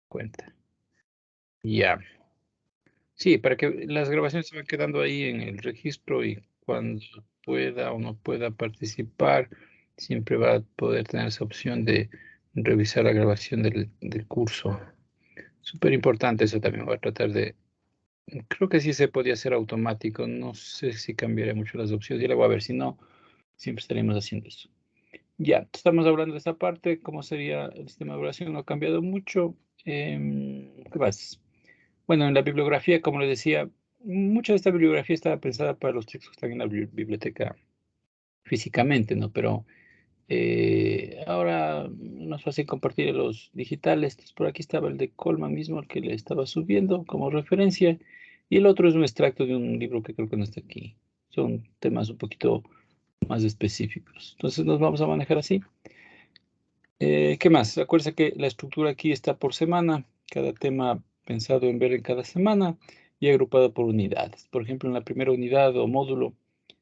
cuenta. Ya. Sí, para que las grabaciones se van quedando ahí en el registro y cuando pueda o no pueda participar, siempre va a poder tener esa opción de revisar la grabación del curso. Súper importante eso también. Voy a tratar de. Creo que sí se podía hacer automático. No sé si cambiaría mucho las opciones. Ya le voy a ver. Si no, siempre estaremos haciendo eso. Ya, estamos hablando de esta parte. ¿Cómo sería el sistema de evaluación? No ha cambiado mucho. ¿Qué más? Bueno, en la bibliografía, como les decía, mucha de esta bibliografía estaba pensada para los textos que están en la biblioteca físicamente, ¿no? Pero ahora no es fácil compartir los digitales. Entonces, por aquí estaba el de Coleman mismo, el que le estaba subiendo como referencia. Y el otro es un extracto de un libro que creo que no está aquí. Son temas un poquito más específicos. Entonces nos vamos a manejar así. ¿Qué más? Acuérdense que la estructura aquí está por semana, cada tema pensado en ver en cada semana y agrupado por unidades. Por ejemplo, en la primera unidad o módulo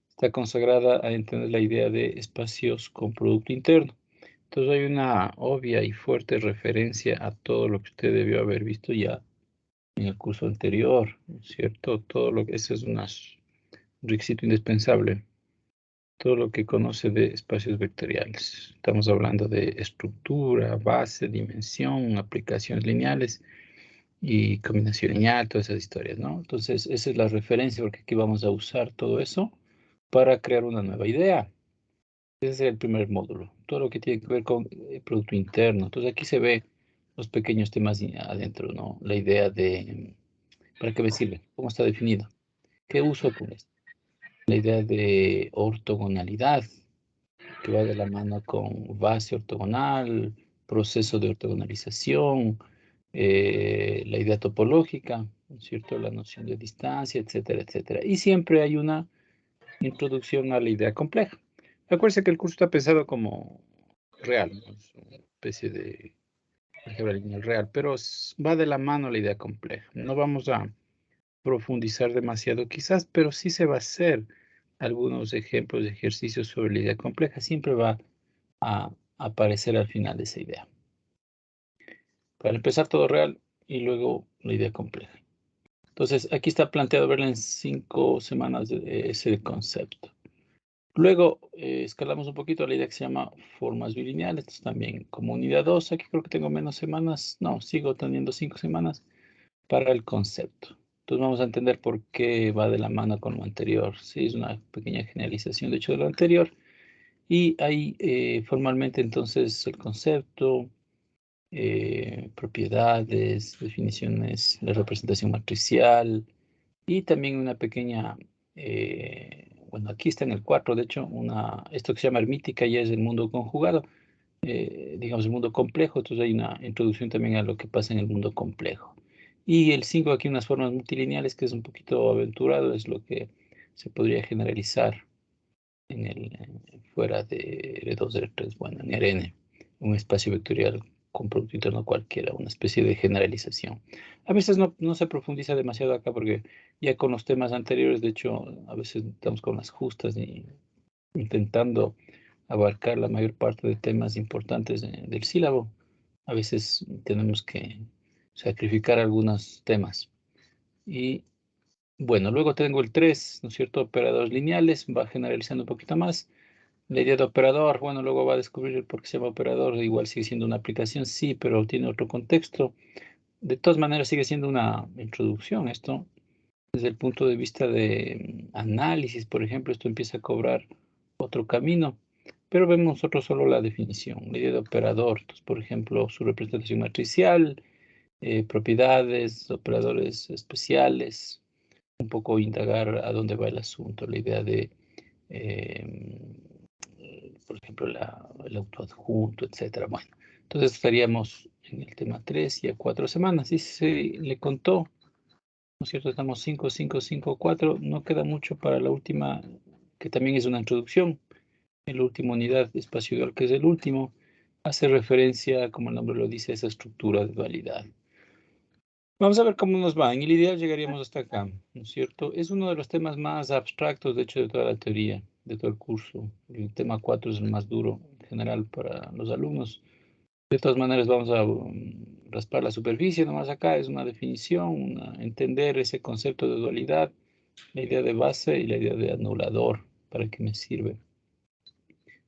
está consagrada a entender la idea de espacios con producto interno. Entonces hay una obvia y fuerte referencia a todo lo que usted debió haber visto ya en el curso anterior, ¿no es cierto? Todo lo que ese es un requisito indispensable. Todo lo que conoce de espacios vectoriales. Estamos hablando de estructura, base, dimensión, aplicaciones lineales y combinación lineal, todas esas historias, ¿no? Entonces, esa es la referencia porque aquí vamos a usar todo eso para crear una nueva idea. Ese es el primer módulo. Todo lo que tiene que ver con el producto interno. Entonces, aquí se ve los pequeños temas adentro, ¿no? La idea de, ¿para qué me sirve? ¿Cómo está definido? ¿Qué uso con esto? La idea de ortogonalidad, que va de la mano con base ortogonal, proceso de ortogonalización, la idea topológica, ¿no es cierto? La noción de distancia, etcétera, etcétera. Y siempre hay una introducción a la idea compleja. Acuérdense que el curso está pensado como real, ¿no? Es una especie de álgebra lineal real, pero va de la mano la idea compleja. No vamos a profundizar demasiado quizás, pero sí se va a hacer algunos ejemplos de ejercicios sobre la idea compleja. Siempre va a aparecer al final de esa idea. Para empezar todo real y luego la idea compleja. Entonces, aquí está planteado verla en 5 semanas de ese concepto. Luego, escalamos un poquito a la idea que se llama formas bilineales. Entonces, también como unidad 2, aquí creo que tengo menos semanas. No, sigo teniendo 5 semanas para el concepto. Entonces, vamos a entender por qué va de la mano con lo anterior. Sí, es una pequeña generalización, de hecho, de lo anterior. Y ahí, formalmente, entonces, el concepto, propiedades, definiciones, la representación matricial y también una pequeña, bueno, aquí está en el 4, de hecho, esto que se llama hermítica ya es el mundo conjugado, digamos el mundo complejo, entonces hay una introducción también a lo que pasa en el mundo complejo. Y el 5 aquí unas formas multilineales que es un poquito aventurado, es lo que se podría generalizar fuera de R2, R3, bueno, en Rn, un espacio vectorial con producto interno cualquiera, una especie de generalización. A veces no se profundiza demasiado acá porque ya con los temas anteriores, de hecho, a veces estamos con las justas y intentando abarcar la mayor parte de temas importantes del sílabo. A veces tenemos que sacrificar algunos temas. Y bueno, luego tengo el 3, ¿no es cierto? Operadores lineales, va generalizando un poquito más. La idea de operador, bueno, luego va a descubrir por qué se llama operador, igual sigue siendo una aplicación, sí, pero tiene otro contexto. De todas maneras, sigue siendo una introducción esto. Desde el punto de vista de análisis, por ejemplo, esto empieza a cobrar otro camino, pero vemos nosotros solo la definición, la idea de operador. Entonces, por ejemplo, su representación matricial, propiedades, operadores especiales, un poco indagar a dónde va el asunto, la idea de por ejemplo, el autoadjunto, etcétera. Bueno, entonces estaríamos en el tema 3 y a 4 semanas. Y se le contó, ¿no es cierto? Estamos 5, 5, 5, 4. No queda mucho para la última, que también es una introducción. En la última unidad espacio dual, que es el último, hace referencia, como el nombre lo dice, a esa estructura de dualidad. Vamos a ver cómo nos va. En el ideal llegaríamos hasta acá, ¿no es cierto? Es uno de los temas más abstractos, de hecho, de toda la teoría, de todo el curso. El tema 4 es el más duro en general para los alumnos. De todas maneras, vamos a raspar la superficie, nomás acá es una definición, entender ese concepto de dualidad, la idea de base y la idea de anulador, para qué me sirve.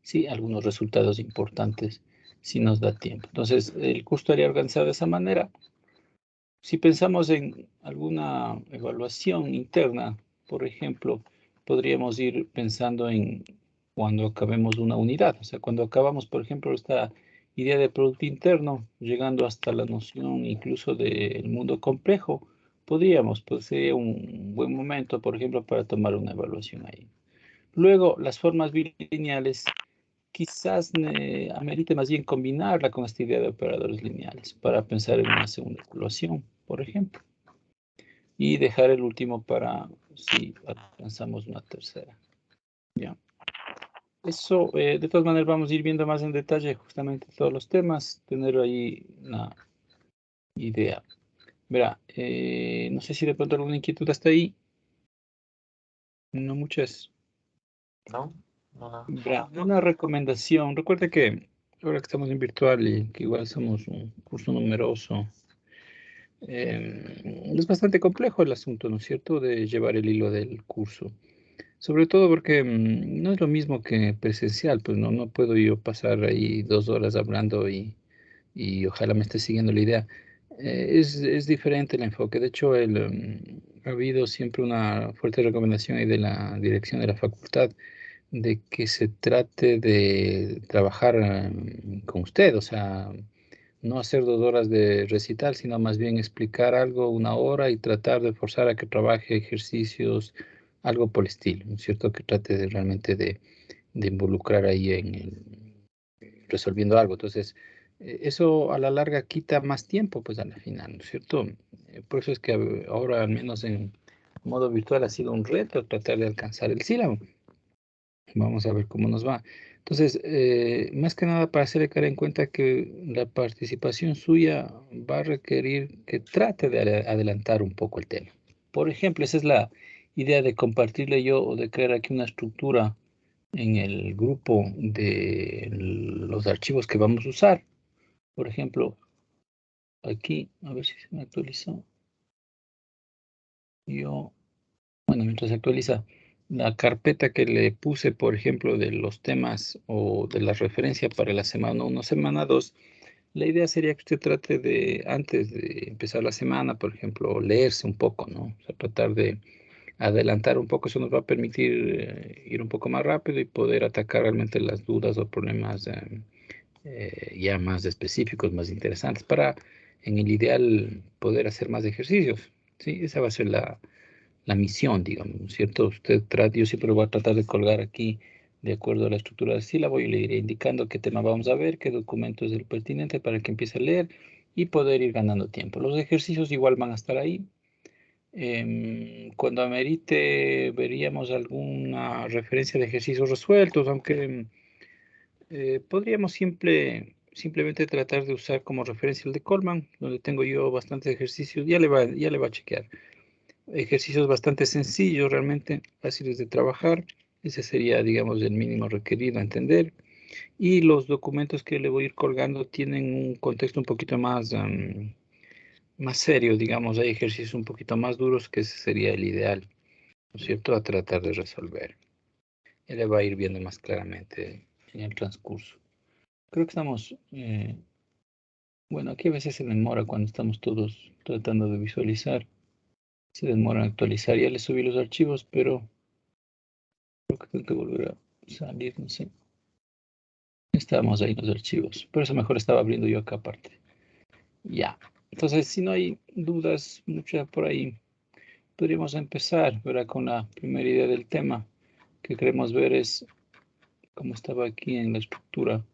Sí, algunos resultados importantes si nos da tiempo. Entonces, el curso estaría organizado de esa manera. Si pensamos en alguna evaluación interna, por ejemplo, podríamos ir pensando en cuando acabemos una unidad. O sea, cuando acabamos, por ejemplo, esta idea de producto interno, llegando hasta la noción incluso del mundo complejo, podríamos, pues sería un buen momento, por ejemplo, para tomar una evaluación ahí. Luego, las formas bilineales quizás amerite más bien combinarla con esta idea de operadores lineales para pensar en una segunda ecuación, por ejemplo, y dejar el último para si alcanzamos una tercera. ¿Ya? Eso, de todas maneras, vamos a ir viendo más en detalle justamente todos los temas, tener ahí una idea. Verá, no sé si de pronto alguna inquietud hasta ahí. No muchas. No, no, no. Una recomendación. Recuerda que ahora que estamos en virtual y que igual somos un curso numeroso, es bastante complejo el asunto, ¿no es cierto?, de llevar el hilo del curso. Sobre todo porque no es lo mismo que presencial, pues no puedo yo pasar ahí 2 horas hablando y ojalá me esté siguiendo la idea. Es diferente el enfoque. De hecho, ha habido siempre una fuerte recomendación ahí de la dirección de la facultad de que se trate de trabajar con usted, o sea, no hacer 2 horas de recital, sino más bien explicar algo 1 hora y tratar de forzar a que trabaje ejercicios, algo por el estilo, ¿no es cierto? Que trate de realmente de involucrar ahí resolviendo algo. Entonces, eso a la larga quita más tiempo, pues a la final, ¿no es cierto? Por eso es que ahora, al menos en modo virtual, ha sido un reto tratar de alcanzar el sílabo. Vamos a ver cómo nos va. Entonces, más que nada para hacerle caer en cuenta que la participación suya va a requerir que trate de adelantar un poco el tema. Por ejemplo, esa es la idea de compartirle yo o de crear aquí una estructura en el grupo de los archivos que vamos a usar. Por ejemplo, aquí, a ver si se me actualizó. Bueno, mientras se actualiza la carpeta que le puse, por ejemplo, de los temas o de la referencia para la semana 1, semana 2, la idea sería que usted trate de, antes de empezar la semana, por ejemplo, leerse un poco, ¿no? O sea, tratar de adelantar un poco, eso nos va a permitir ir un poco más rápido y poder atacar realmente las dudas o problemas ya más específicos, más interesantes, para, en el ideal, poder hacer más ejercicios, ¿sí? Esa va a ser la misión, digamos, ¿no es cierto? Usted trata, yo siempre voy a tratar de colgar aquí, de acuerdo a la estructura del sílabo, y le iré indicando qué tema vamos a ver, qué documento es el pertinente para que empiece a leer y poder ir ganando tiempo. Los ejercicios igual van a estar ahí. Cuando amerite, veríamos alguna referencia de ejercicios resueltos, aunque podríamos simplemente tratar de usar como referencia el de Coleman, donde tengo yo bastantes ejercicios, ya le va a chequear. Ejercicios bastante sencillos, realmente fáciles de trabajar. Ese sería, digamos, el mínimo requerido a entender. Y los documentos que le voy a ir colgando tienen un contexto un poquito más serio, digamos. Hay ejercicios un poquito más duros que ese sería el ideal, ¿no es cierto?, a tratar de resolver. Ya le va a ir viendo más claramente en el transcurso. Creo que estamos, bueno, aquí a veces se demora cuando estamos todos tratando de visualizar. Se demora en actualizar. Ya le subí los archivos, pero creo que tengo que volver a salir, no sé. Estamos ahí en los archivos. Por eso mejor estaba abriendo yo acá aparte. Ya. Entonces, si no hay dudas, muchas por ahí, podríamos empezar, ¿verdad? Con la primera idea del tema que queremos ver es, como estaba aquí en la estructura,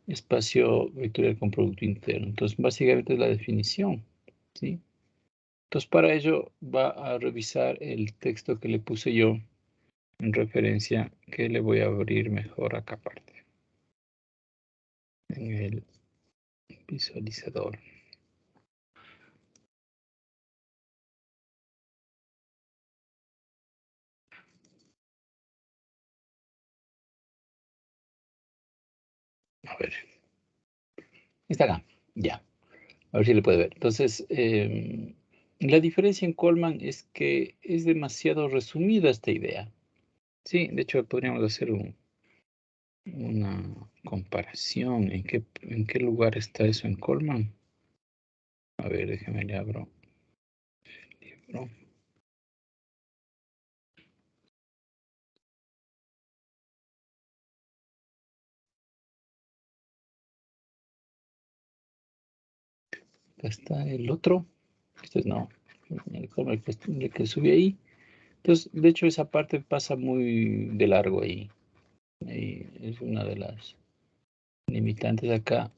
espacio vectorial con producto interno. Entonces, básicamente es la definición, ¿sí? Entonces, para ello va a revisar el texto que le puse yo en referencia, que le voy a abrir mejor acá aparte, en el visualizador. A ver, está acá, ya. A ver si le puede ver. Entonces, la diferencia en Coleman es que es demasiado resumida esta idea. Sí, de hecho podríamos hacer una comparación. ¿En qué lugar está eso en Coleman? A ver, déjeme le abro el libro. Acá está el otro. Este no, el que subí ahí. Entonces, de hecho, esa parte pasa muy de largo ahí. Ahí es una de las limitantes acá.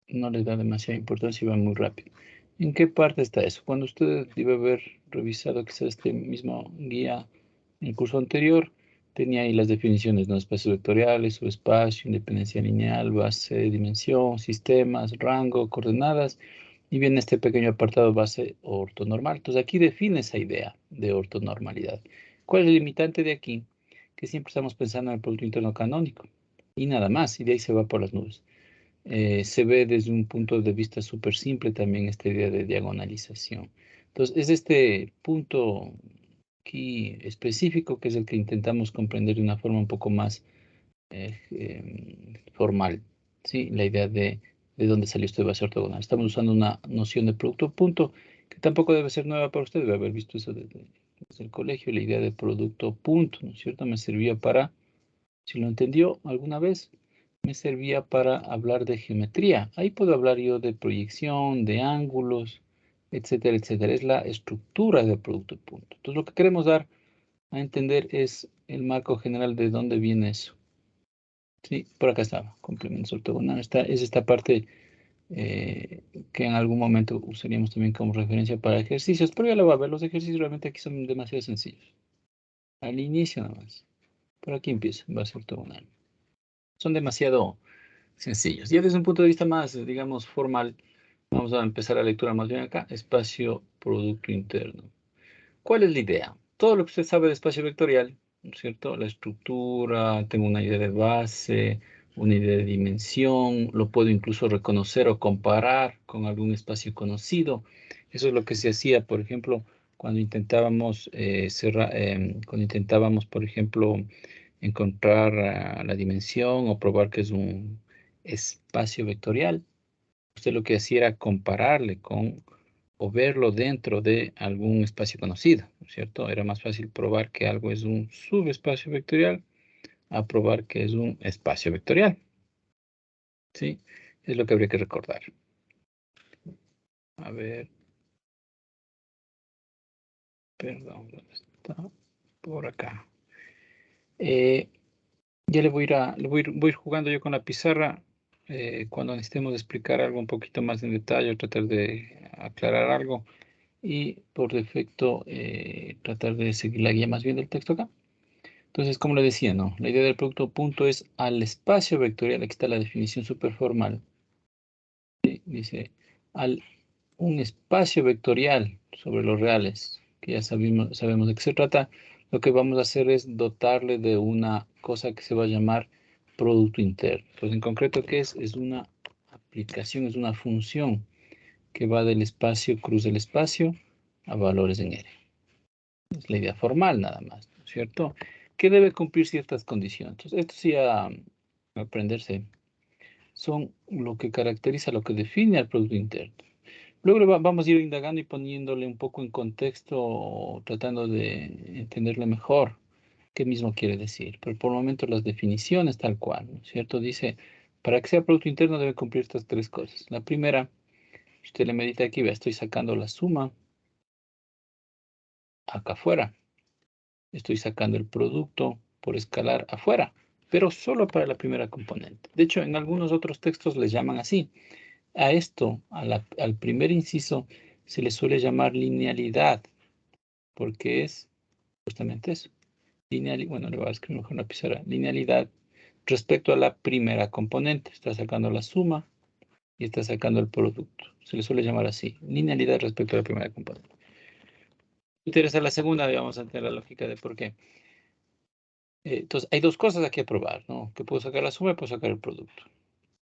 No les da demasiada importancia y va muy rápido. ¿En qué parte está eso? Cuando usted debe haber revisado quizás este mismo guía en el curso anterior, tenía ahí las definiciones, ¿no? Espacios vectoriales, subespacio, independencia lineal, base, dimensión, sistemas, rango, coordenadas, y viene este pequeño apartado base ortonormal. Entonces aquí define esa idea de ortonormalidad. ¿Cuál es el limitante de aquí? Que siempre estamos pensando en el Producto Interno Canónico y nada más, y de ahí se va por las nubes. Se ve desde un punto de vista súper simple también esta idea de diagonalización. Entonces, es este punto aquí específico que es el que intentamos comprender de una forma un poco más formal, ¿sí? La idea de dónde salió este base ortogonal. Estamos usando una noción de producto punto que tampoco debe ser nueva para usted, debe haber visto eso desde el colegio, la idea de producto punto, ¿no es cierto? Me servía para, si lo entendió alguna vez, me servía para hablar de geometría. Ahí puedo hablar yo de proyección, de ángulos, etcétera, etcétera. Es la estructura del producto punto. Entonces, lo que queremos dar a entender es el marco general de dónde viene eso. Sí, por acá estaba, complementos ortogonales. Es esta parte que en algún momento usaríamos también como referencia para ejercicios, pero ya lo va a ver, los ejercicios realmente aquí son demasiado sencillos. Al inicio nada más. Por aquí empieza, base ortogonal. Son demasiado sencillos. Ya desde un punto de vista más, digamos, formal, vamos a empezar la lectura más bien acá, espacio producto interno. ¿Cuál es la idea? Todo lo que usted sabe de espacio vectorial, ¿no es cierto? La estructura, tengo una idea de base, una idea de dimensión, lo puedo incluso reconocer o comparar con algún espacio conocido. Eso es lo que se hacía, por ejemplo, cuando intentábamos cuando intentábamos, por ejemplo, encontrar la dimensión o probar que es un espacio vectorial. Usted lo que hacía era compararle con o verlo dentro de algún espacio conocido, ¿no es cierto? Era más fácil probar que algo es un subespacio vectorial a probar que es un espacio vectorial, ¿sí? Es lo que habría que recordar. A ver, perdón, ¿dónde está? Por acá. Eh, ya le voy a ir, voy a ir jugando yo con la pizarra. Cuando necesitemos explicar algo un poquito más en detalle o tratar de aclarar algo y por defecto tratar de seguir la guía más bien del texto acá. Entonces, como le decía, ¿no? La idea del producto punto es al espacio vectorial, aquí está la definición súper formal. ¿Sí? Dice, al un espacio vectorial sobre los reales, que ya sabemos de qué se trata, lo que vamos a hacer es dotarle de una cosa que se va a llamar producto interno. Pues en concreto, ¿qué es? Es una aplicación, es una función que va del espacio cruz del espacio a valores en R. Es la idea formal nada más, ¿no es cierto? Que debe cumplir ciertas condiciones. Entonces, esto sí a aprenderse son lo que caracteriza, lo que define al Producto Interno. Luego vamos a ir indagando y poniéndole un poco en contexto, tratando de entenderle mejor qué mismo quiere decir. Pero por el momento las definiciones tal cual, ¿no es cierto? Dice, para que sea Producto Interno debe cumplir estas tres cosas. La primera, usted le medita aquí, vea, estoy sacando la suma acá afuera. Estoy sacando el producto por escalar afuera, pero solo para la primera componente. De hecho, en algunos otros textos les llaman así. A esto, al primer inciso, se le suele llamar linealidad, porque es justamente eso. Bueno, le voy a escribir mejor en la pizarra. Linealidad respecto a la primera componente. Está sacando la suma y está sacando el producto. Se le suele llamar así. Linealidad respecto a la primera componente. Interesa la segunda, y vamos a entender la lógica de por qué. Entonces, hay dos cosas aquí a probar, ¿no? Que puedo sacar la suma y puedo sacar el producto.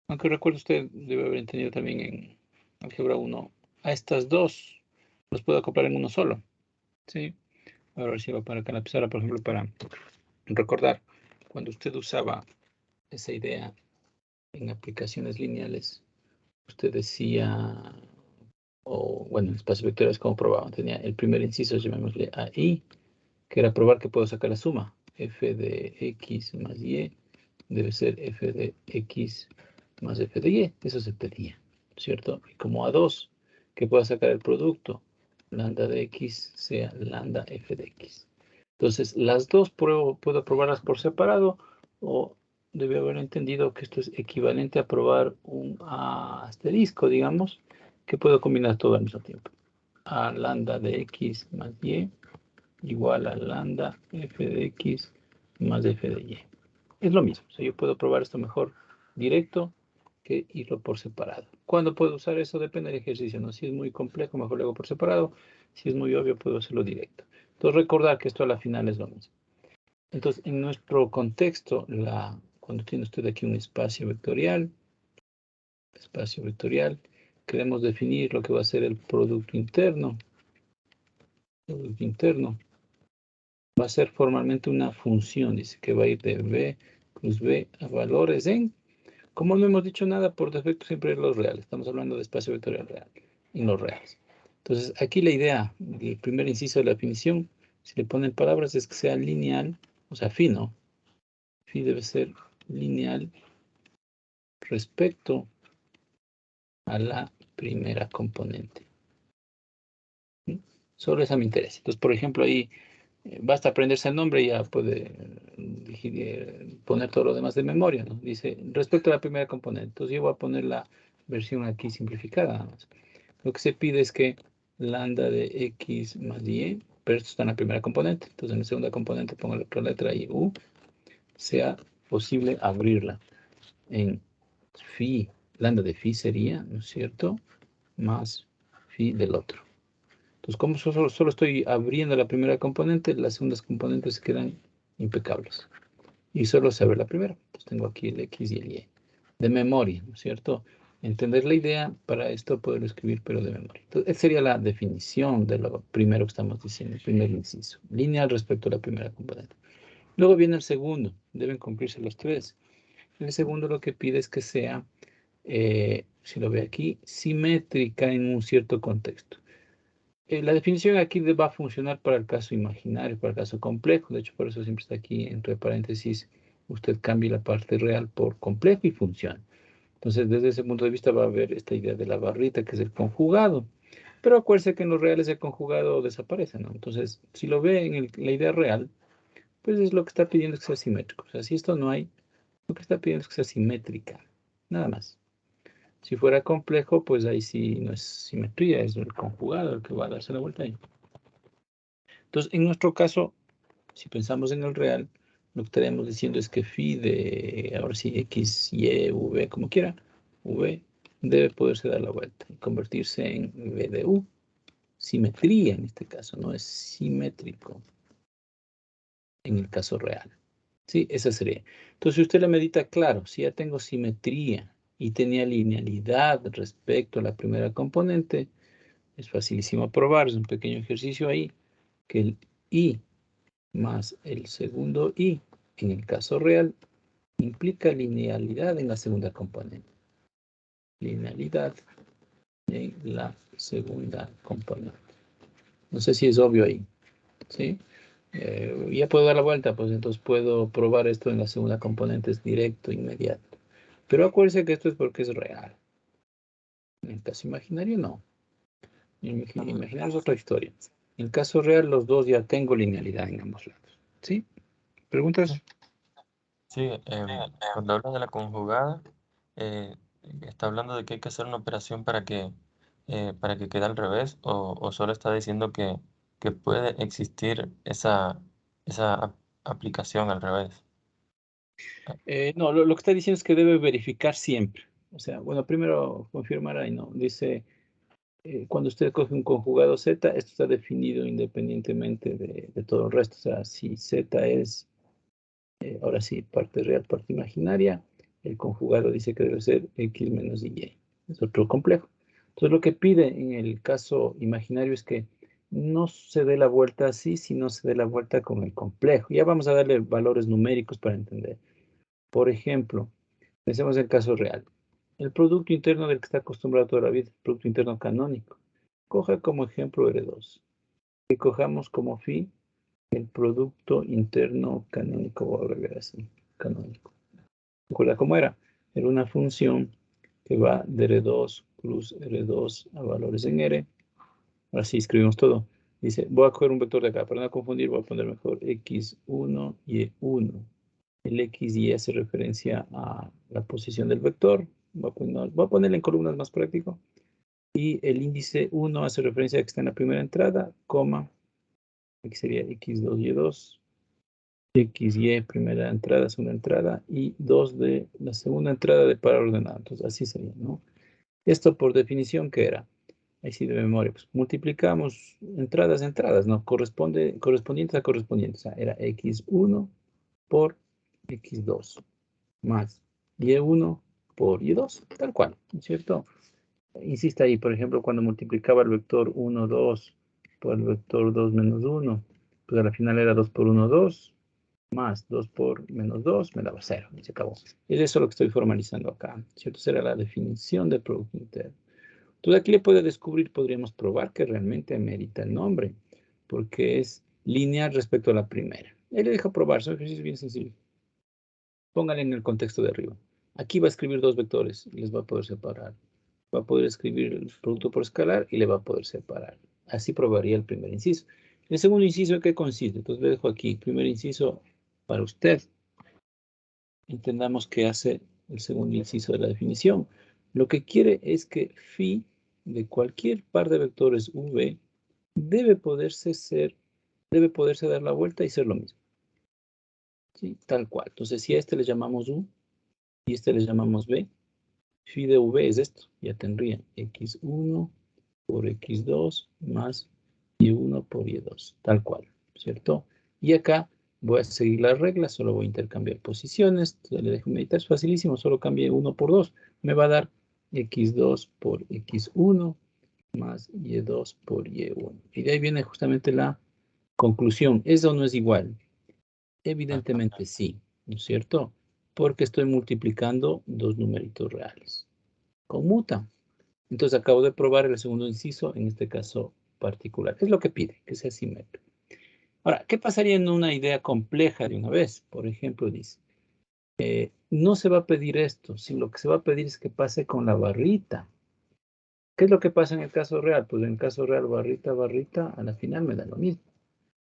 Aunque recuerde usted, debe haber entendido también en álgebra 1, a estas dos los puedo acoplar en uno solo. ¿Sí? Ahora sí va para acá en la pizarra, por ejemplo, para recordar, cuando usted usaba esa idea en aplicaciones lineales, usted decía, o bueno, en espacios vectoriales, como probaban, tenía el primer inciso, llamémosle AI, que era probar que puedo sacar la suma. F de X más Y debe ser F de X más F de Y. Eso se pedía, ¿cierto? Y como A2, que pueda sacar el producto, lambda de X sea lambda F de X. Entonces, las dos puedo probarlas por separado, o debe haber entendido que esto es equivalente a probar un asterisco, digamos, que puedo combinar todo al mismo tiempo. A lambda de X más Y igual a lambda F de X más F de Y. Es lo mismo, o sea, yo puedo probar esto mejor directo que irlo por separado. ¿Cuándo puedo usar eso? Depende del ejercicio, ¿no? Si es muy complejo, mejor lo hago por separado. Si es muy obvio, puedo hacerlo directo. Entonces, recordar que esto a la final es lo mismo. Entonces, en nuestro contexto, cuando tiene usted aquí un espacio vectorial, queremos definir lo que va a ser el producto interno. Producto interno va a ser formalmente una función, dice que va a ir de B plus B a valores en, como no hemos dicho nada, por defecto siempre es los reales. Estamos hablando de espacio vectorial real, en los reales. Entonces, aquí la idea, el primer inciso de la definición, si le ponen palabras, es que sea lineal, o sea, phi, ¿no? Phi debe ser lineal respecto a la primera componente. ¿Sí? Solo esa me interesa. Entonces, por ejemplo, ahí basta aprenderse el nombre y ya puede poner todo lo demás de memoria, ¿no? Dice, respecto a la primera componente. Entonces yo voy a poner la versión aquí simplificada nada más. Lo que se pide es que lambda de X más Y, pero esto está en la primera componente. Entonces en la segunda componente pongo la otra letra y U, sea posible abrirla en phi. Lambda de phi sería, ¿no es cierto? Más phi del otro. Entonces, como solo estoy abriendo la primera componente, las segundas componentes quedan impecables. Y solo se abre la primera. Entonces, tengo aquí el X y el Y. De memoria, ¿no es cierto? Entender la idea, para esto poderlo escribir, pero de memoria. Entonces, esa sería la definición de lo primero que estamos diciendo, el primer inciso. Lineal respecto a la primera componente. Luego viene el segundo. Deben cumplirse los tres. El segundo lo que pide es que sea, si lo ve aquí, simétrica en un cierto contexto. La definición aquí va a funcionar para el caso imaginario, para el caso complejo. De hecho, por eso siempre está aquí entre paréntesis. Usted cambia la parte real por complejo y funciona. Entonces, desde ese punto de vista va a haber esta idea de la barrita, que es el conjugado. Pero acuérdese que en los reales el conjugado desaparece, ¿no? Entonces, si lo ve en la idea real, pues es lo que está pidiendo es que sea simétrico. O sea, si esto no hay, lo que está pidiendo es que sea simétrica. Nada más. Si fuera complejo, pues ahí sí no es simetría, es el conjugado el que va a darse la vuelta ahí. Entonces, en nuestro caso, si pensamos en el real, lo que estaremos diciendo es que phi de, ahora sí, x, y, v, como quiera, v, debe poderse dar la vuelta y convertirse en v de u. Simetría en este caso, no es simétrico en el caso real. Sí, esa sería. Entonces, si usted la medita, claro, si ya tengo simetría y tenía linealidad respecto a la primera componente, es facilísimo probar, es un pequeño ejercicio ahí, que el i más el segundo i, en el caso real, implica linealidad en la segunda componente. Linealidad en la segunda componente. No sé si es obvio ahí, ¿sí? Ya puedo dar la vuelta, pues entonces puedo probar esto en la segunda componente, es directo, inmediato. Pero acuérdense que esto es porque es real. En el caso imaginario, no. Imaginario es otra historia. En el caso real, los dos ya tengo linealidad en ambos lados. ¿Sí? ¿Preguntas? Sí, cuando hablas de la conjugada, eh, ¿está hablando de que hay que hacer una operación para que quede al revés o solo está diciendo que puede existir esa aplicación al revés? No, lo que está diciendo es que debe verificar siempre. O sea, bueno, primero confirmar ahí, ¿no? Dice, cuando usted coge un conjugado Z, esto está definido independientemente de todo el resto. O sea, si Z es, ahora sí, parte real, parte imaginaria, El conjugado dice que debe ser x menos y. Es otro complejo. Entonces lo que pide en el caso imaginario es que no se dé la vuelta así, sino se dé la vuelta con el complejo. Ya vamos a darle valores numéricos para entender. Por ejemplo, pensemos en el caso real. El producto interno del que está acostumbrado toda la vida, el producto interno canónico. Coja como ejemplo R2. Y cojamos como phi el producto interno canónico, voy a agregar así, canónico. ¿Recuerda cómo era? Era una función que va de R2 plus R2 a valores en R. Ahora sí escribimos todo. Dice, voy a coger un vector de acá, para no confundir, voy a poner mejor x1 y y1. El x y hace referencia a la posición del vector. Voy a ponerle en columnas más práctico. Y el índice 1 hace referencia a que está en la primera entrada, coma, aquí sería x2, y2, xy, primera entrada, segunda entrada, y 2 de la segunda entrada de par ordenado. Entonces, así sería, ¿no? Esto por definición, ¿qué era? Ahí sí de memoria, pues multiplicamos entradas, ¿no? Correspondientes a correspondientes. O sea, era x1 por x2 más y1 por y2, tal cual, ¿no es cierto? Insiste ahí, por ejemplo, cuando multiplicaba el vector 1, 2 por el vector 2 menos 1, pues a la final era 2 por 1, 2, más 2 por menos 2, me daba 0, y se acabó. Es eso lo que estoy formalizando acá, ¿cierto? Será la definición del producto interno. Entonces aquí le puede descubrir, podríamos probar que realmente merita el nombre, porque es lineal respecto a la primera. Él le deja probar, son ejercicios bien sencillos. Póngale en el contexto de arriba. Aquí va a escribir dos vectores y les va a poder separar. Va a poder escribir el producto por escalar y le va a poder separar. Así probaría el primer inciso. El segundo inciso, ¿en qué consiste? Entonces le dejo aquí. Primer inciso para usted. Entendamos qué hace el segundo inciso de la definición. Lo que quiere es que phi de cualquier par de vectores v debe poderse dar la vuelta y ser lo mismo. ¿Sí? Tal cual. Entonces, si a este le llamamos u y a este le llamamos b, phi de v es esto. Ya tendría x1 por x2 más y1 por y2. Tal cual, ¿cierto? Y acá voy a seguir las reglas, solo voy a intercambiar posiciones. Entonces le dejo meditar, es facilísimo, solo cambie 1 por 2. Me va a dar x2 por x1 más y2 por y1. Y de ahí viene justamente la conclusión. ¿Eso no es igual? Evidentemente sí, ¿no es cierto? Porque estoy multiplicando dos numeritos reales. Conmuta. Entonces acabo de probar el segundo inciso, en este caso particular. Es lo que pide, que sea simétrico. Ahora, ¿qué pasaría en una idea compleja de una vez? Por ejemplo, dice, no se va a pedir esto, sino lo que se va a pedir es que pase con la barrita. ¿Qué es lo que pasa en el caso real? Pues en el caso real, barrita, barrita, a la final me da lo mismo.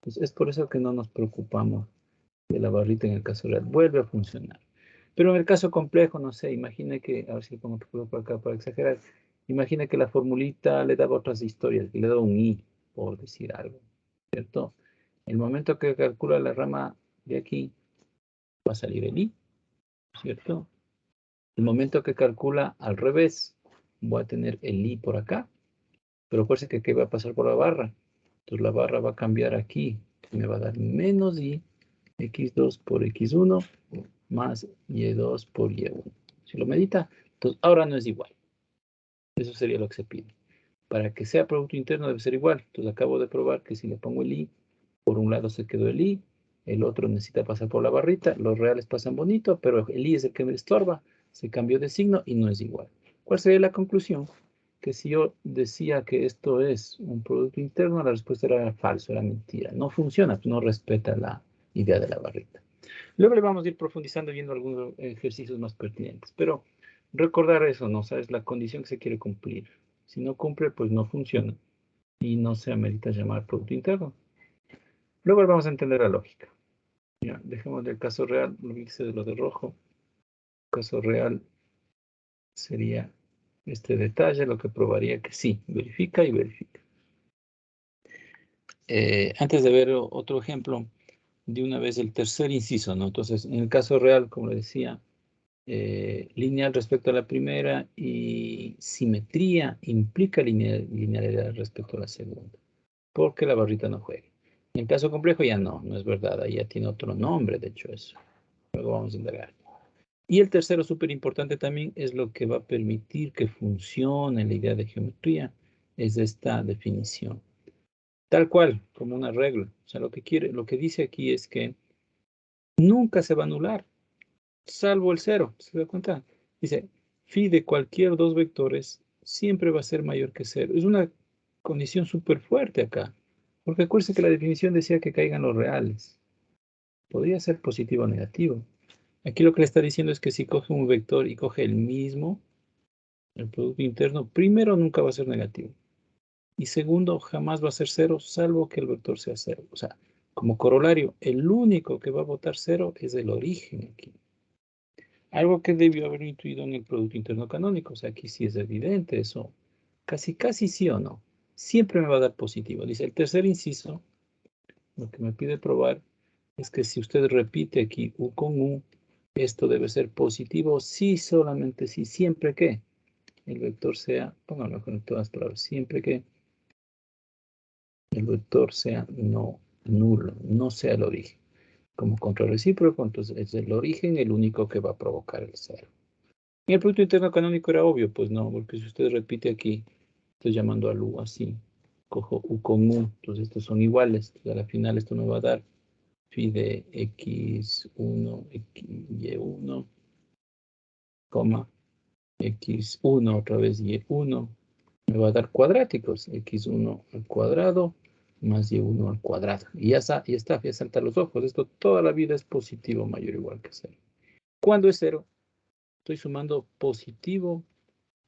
Pues es por eso que no nos preocupamos de la barrita en el caso real. Vuelve a funcionar. Pero en el caso complejo, no sé, imagine que, a ver si pongo otro por acá para exagerar, imagine que la formulita le daba otras historias, que le daba un i, por decir algo, ¿cierto? El momento que calcula la rama de aquí, va a salir el i, ¿cierto? El momento que calcula al revés, voy a tener el i por acá, pero acuérdense que aquí va a pasar por la barra. Entonces la barra va a cambiar aquí, me va a dar menos i, x2 por x1, más y2 por y1. Si lo medita, entonces ahora no es igual. Eso sería lo que se pide. Para que sea producto interno debe ser igual. Entonces acabo de probar que si le pongo el i, por un lado se quedó el i, el otro necesita pasar por la barrita, los reales pasan bonito, pero el i es el que me estorba, se cambió de signo y no es igual. ¿Cuál sería la conclusión? Que si yo decía que esto es un producto interno, la respuesta era falso, era mentira. No funciona, no respeta la idea de la barrita. Luego le vamos a ir profundizando viendo algunos ejercicios más pertinentes. Pero recordar eso, ¿no? O sea, es la condición que se quiere cumplir. Si no cumple, pues no funciona. Y no se amerita llamar producto interno. Luego vamos a entender la lógica. Ya, dejemos del caso real, olvídese de lo de rojo. Caso real sería este detalle, lo que probaría que sí, verifica y verifica. Antes de ver otro ejemplo, de una vez el tercer inciso, ¿no? Entonces, en el caso real, como le decía, lineal respecto a la primera y simetría implica linealidad respecto a la segunda, porque la barrita no juega. En el caso complejo ya no es verdad, ahí ya tiene otro nombre, de hecho eso. Luego vamos a indagar. Y el tercero, súper importante también, es lo que va a permitir que funcione la idea de geometría, es esta definición. Tal cual, como una regla. O sea, lo que dice aquí es que nunca se va a anular, salvo el cero. ¿Se da cuenta? Dice, phi de cualquier dos vectores siempre va a ser mayor que cero. Es una condición súper fuerte acá. Porque acuérdense que la definición decía que caigan los reales. Podría ser positivo o negativo. Aquí lo que le está diciendo es que si coge un vector y coge el mismo, el producto interno, primero nunca va a ser negativo. Y segundo, jamás va a ser cero, salvo que el vector sea cero. O sea, como corolario, el único que va a votar cero es el origen aquí. Algo que debió haber intuido en el producto interno canónico. O sea, aquí sí es evidente eso. Casi, casi sí o no. Siempre me va a dar positivo. Dice el tercer inciso, lo que me pide probar es que si usted repite aquí U con U, esto debe ser positivo sí, solamente si, siempre que el vector sea, póngalo con todas las palabras, siempre que el vector sea no nulo, no sea el origen. Como control recíproco, entonces es el origen el único que va a provocar el cero. En el producto interno canónico era obvio, pues no, porque si usted repite aquí, estoy llamando al U así, cojo U con U, entonces estos son iguales, entonces a la final esto me va a dar phi de x1, y1, coma, x1 otra vez y1, me va a dar cuadráticos, x1 al cuadrado más y1 al cuadrado. Y ya está, ya salta los ojos. Esto toda la vida es positivo mayor o igual que cero. ¿Cuándo es cero? Estoy sumando positivo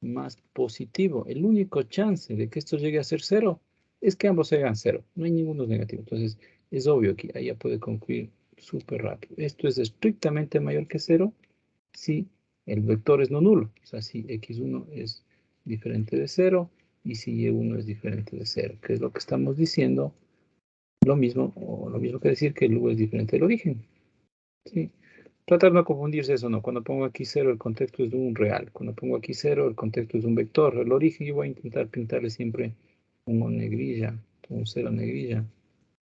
más positivo. El único chance de que esto llegue a ser cero es que ambos sean cero. No hay ninguno negativo. Entonces, es obvio que ahí ya puede concluir súper rápido. Esto es estrictamente mayor que cero si el vector es no nulo. O sea, si x1 es diferente de cero y si y1 es diferente de cero, que es lo que estamos diciendo, lo mismo, o lo mismo que decir que el u es diferente del origen. ¿Sí? Tratar de no confundirse eso, ¿no? Cuando pongo aquí cero, el contexto es de un real. Cuando pongo aquí cero, el contexto es de un vector. El origen yo voy a intentar pintarle siempre un negrilla, un cero negrilla,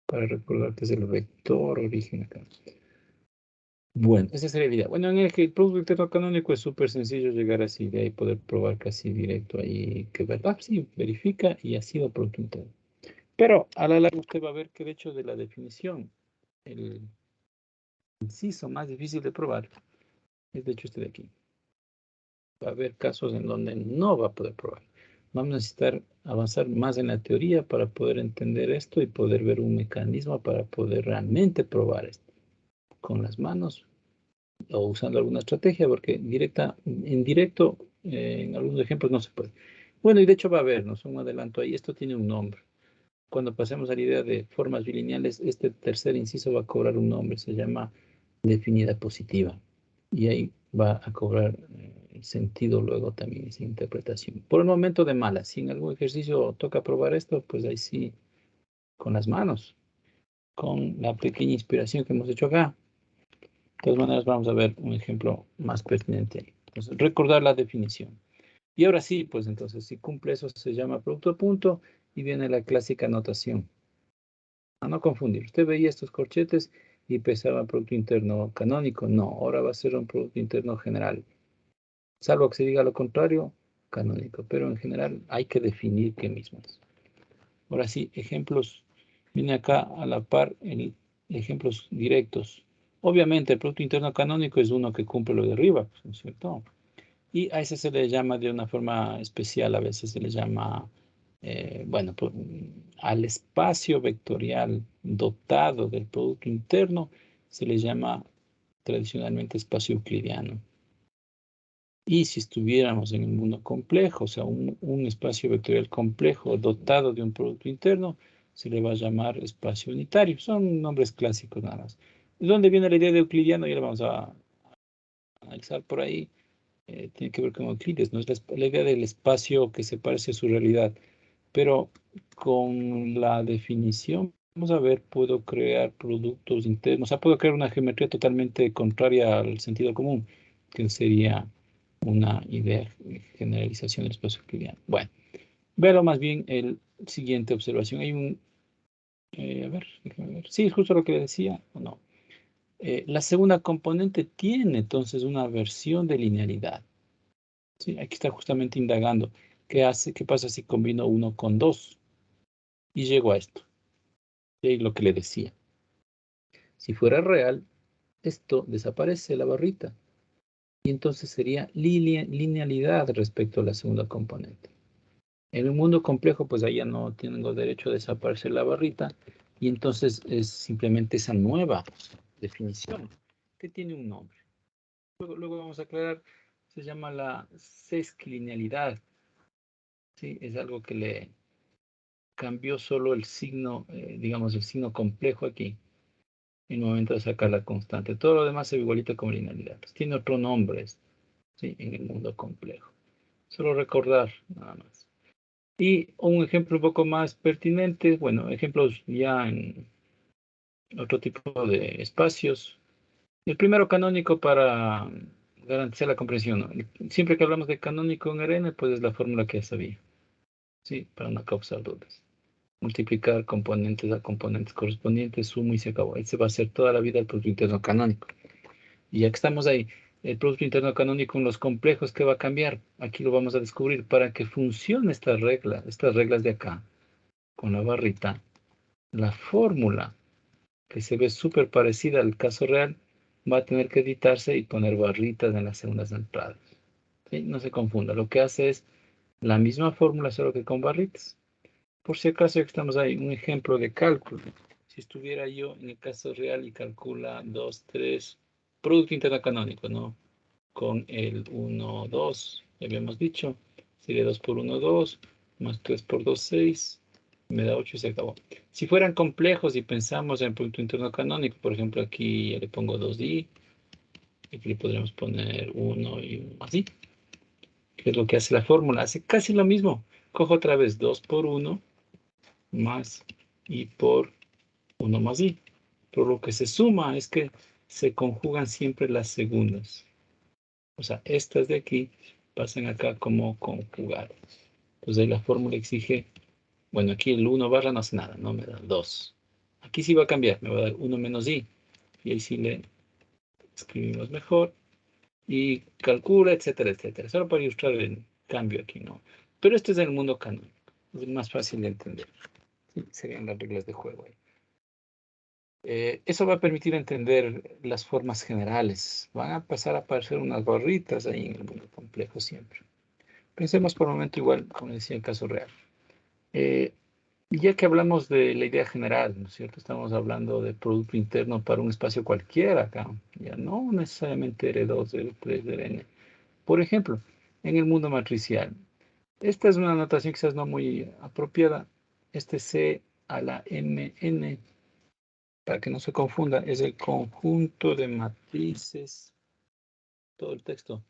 para recordar que es el vector origen acá. Bueno, esa sería la idea. Bueno, en el producto interno canónico es súper sencillo llegar así, de ahí poder probar casi directo ahí que verdad, sí, verifica y ha sido producto interno. Pero a la larga usted va a ver que de hecho de la definición, el inciso más difícil de probar es de hecho este de aquí. Va a haber casos en donde no va a poder probar. Vamos a necesitar avanzar más en la teoría para poder entender esto y poder ver un mecanismo para poder realmente probar esto con las manos o usando alguna estrategia, porque en directo, en algunos ejemplos no se puede. Bueno, y de hecho va a haber, ¿no? Un adelanto ahí, esto tiene un nombre. Cuando pasemos a la idea de formas bilineales, este tercer inciso va a cobrar un nombre, se llama definida positiva. Y ahí va a cobrar sentido luego también esa interpretación. Por el momento de mala, si en algún ejercicio toca probar esto, pues ahí sí, con las manos, con la pequeña inspiración que hemos hecho acá. De todas maneras, vamos a ver un ejemplo más pertinente ahí. Entonces, recordar la definición. Y ahora sí, pues entonces, si cumple eso, se llama producto a punto y viene la clásica notación. A no confundir. Usted veía estos corchetes y pensaba producto interno canónico. No, ahora va a ser un producto interno general. Salvo que se diga lo contrario, canónico. Pero en general hay que definir qué mismo es. Ahora sí, ejemplos. Viene acá a la par en ejemplos directos. Obviamente, el producto interno canónico es uno que cumple lo de arriba, ¿no es cierto? Y a ese se le llama de una forma especial, a veces se le llama, bueno, al espacio vectorial dotado del producto interno se le llama tradicionalmente espacio euclidiano. Y si estuviéramos en el mundo complejo, o sea, un espacio vectorial complejo dotado de un producto interno, se le va a llamar espacio unitario. Son nombres clásicos nada más. ¿De dónde viene la idea de euclidiano? Ya lo vamos a analizar por ahí. Tiene que ver con Euclides, ¿no? Es la idea del espacio que se parece a su realidad. Pero con la definición, vamos a ver, puedo crear productos internos, o sea, puedo crear una geometría totalmente contraria al sentido común, que sería una idea de generalización del espacio euclidiano. Bueno, véalo más bien el siguiente observación. Hay un, a ver, déjame ver. Sí, es justo lo que le decía, ¿o no? La segunda componente tiene entonces una versión de linealidad. ¿Sí? Aquí está justamente indagando qué pasa si combino 1 con 2 y llego a esto. Y ahí lo que le decía. Si fuera real, esto desaparece la barrita y entonces sería linealidad respecto a la segunda componente. En un mundo complejo, pues ahí ya no tengo derecho a desaparecer la barrita y entonces es simplemente esa nueva definición que tiene un nombre. Luego vamos a aclarar, se llama la sesquilinealidad. ¿Sí? Es algo que le cambió solo el signo, digamos, el signo complejo aquí, en el momento de sacar la constante. Todo lo demás es igualito como linealidad. Pues tiene otro nombre, ¿sí? En el mundo complejo. Solo recordar, nada más. Y un ejemplo un poco más pertinente, bueno, ejemplos ya en otro tipo de espacios. El primero canónico para garantizar la comprensión, ¿no? Siempre que hablamos de canónico en Arena, pues es la fórmula que ya sabía, ¿sí? Para no causar dudas. Multiplicar componentes a componentes correspondientes, sumo y se acabó. Ese va a ser toda la vida el Producto Interno Canónico. Y ya que estamos ahí, el Producto Interno Canónico en los complejos, ¿qué va a cambiar? Aquí lo vamos a descubrir. Para que funcione estas reglas de acá, con la barrita, la fórmula, que se ve súper parecida al caso real, va a tener que editarse y poner barritas en las segundas entradas. ¿Sí? No se confunda. Lo que hace es la misma fórmula, solo que con barritas. Por si acaso, ya que estamos ahí, un ejemplo de cálculo. Si estuviera yo en el caso real y calcula 2, 3, Producto Interno Canónico, ¿no? Con el 1, 2, ya habíamos dicho, sería 2 por 1, 2, más 3 por 2, 6, me da 8 y se acabó. Si fueran complejos y pensamos en Producto Interno Canónico, por ejemplo, aquí ya le pongo 2i, aquí le podríamos poner 1 y así, que es lo que hace la fórmula, hace casi lo mismo. Cojo otra vez 2 por 1, más i por 1 más i. Por lo que se suma es que se conjugan siempre las segundas. O sea, estas de aquí pasan acá como conjugadas. Entonces ahí la fórmula exige, bueno, aquí el 1 barra no hace nada, no me da 2. Aquí sí va a cambiar, me va a dar 1 menos i. Y ahí sí le escribimos mejor. Y calcula, etcétera, etcétera. Solo para ilustrar el cambio aquí, ¿no? Pero esto es en el mundo canónico. Es más fácil de entender. ¿Sí? Serían las reglas de juego ahí. Eso va a permitir entender las formas generales. Van a pasar a aparecer unas barritas ahí en el mundo complejo siempre. Pensemos por un momento igual, como decía el caso real. Eh, ya que hablamos de la idea general, ¿no es cierto? Estamos hablando de producto interno para un espacio cualquiera acá. Ya no necesariamente R2, R3, Rn. Por ejemplo, en el mundo matricial. Esta es una notación quizás no muy apropiada. Este C a la Mn, para que no se confunda, es el conjunto de matrices, todo el texto.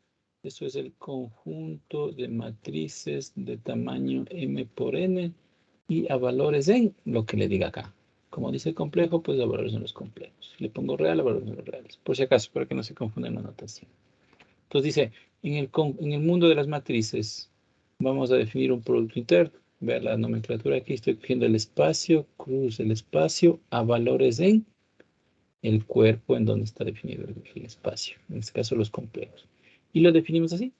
Eso es el conjunto de matrices de tamaño m por n y a valores en lo que le diga acá. Como dice complejo, pues a valores en los complejos. Si le pongo real, a valores en los reales. Por si acaso, para que no se confunda en la notación. Entonces dice, en el mundo de las matrices, vamos a definir un producto interno. Vean la nomenclatura aquí, estoy cogiendo el espacio, cruz el espacio, a valores en el cuerpo en donde está definido el espacio, en este caso los complejos. Y lo definimos así,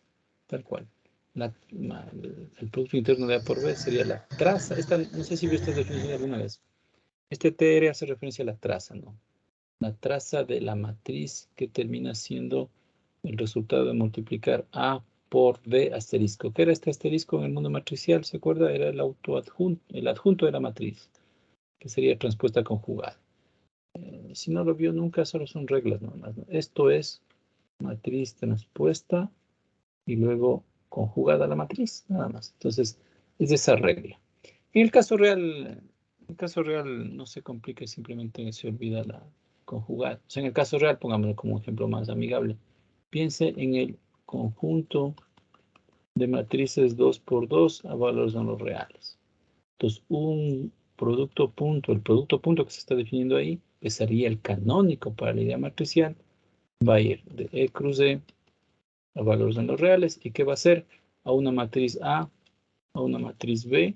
tal cual. El producto interno de A por B sería la traza. No sé si vio esta definición alguna vez. Este TR hace referencia a la traza, ¿no? La traza de la matriz que termina siendo el resultado de multiplicar A por B asterisco. ¿Qué era este asterisco en el mundo matricial? ¿Se acuerda? Era el adjunto de la matriz, que sería transpuesta conjugada. Si no lo vio nunca, solo son reglas nomás, ¿no? Esto es matriz transpuesta y luego conjugada la matriz, nada más. Entonces, es esa regla. En el caso real no se complica, simplemente se olvida la conjugada. O sea, en el caso real, pongámoslo como un ejemplo más amigable. Piense en el conjunto de matrices 2 por 2 a valores no los reales. Entonces, un producto punto, el producto punto que se está definiendo ahí, que sería el canónico para la idea matricial, va a ir de E cruz E a valores en los reales. ¿Y qué va a hacer? A una matriz A, a una matriz B,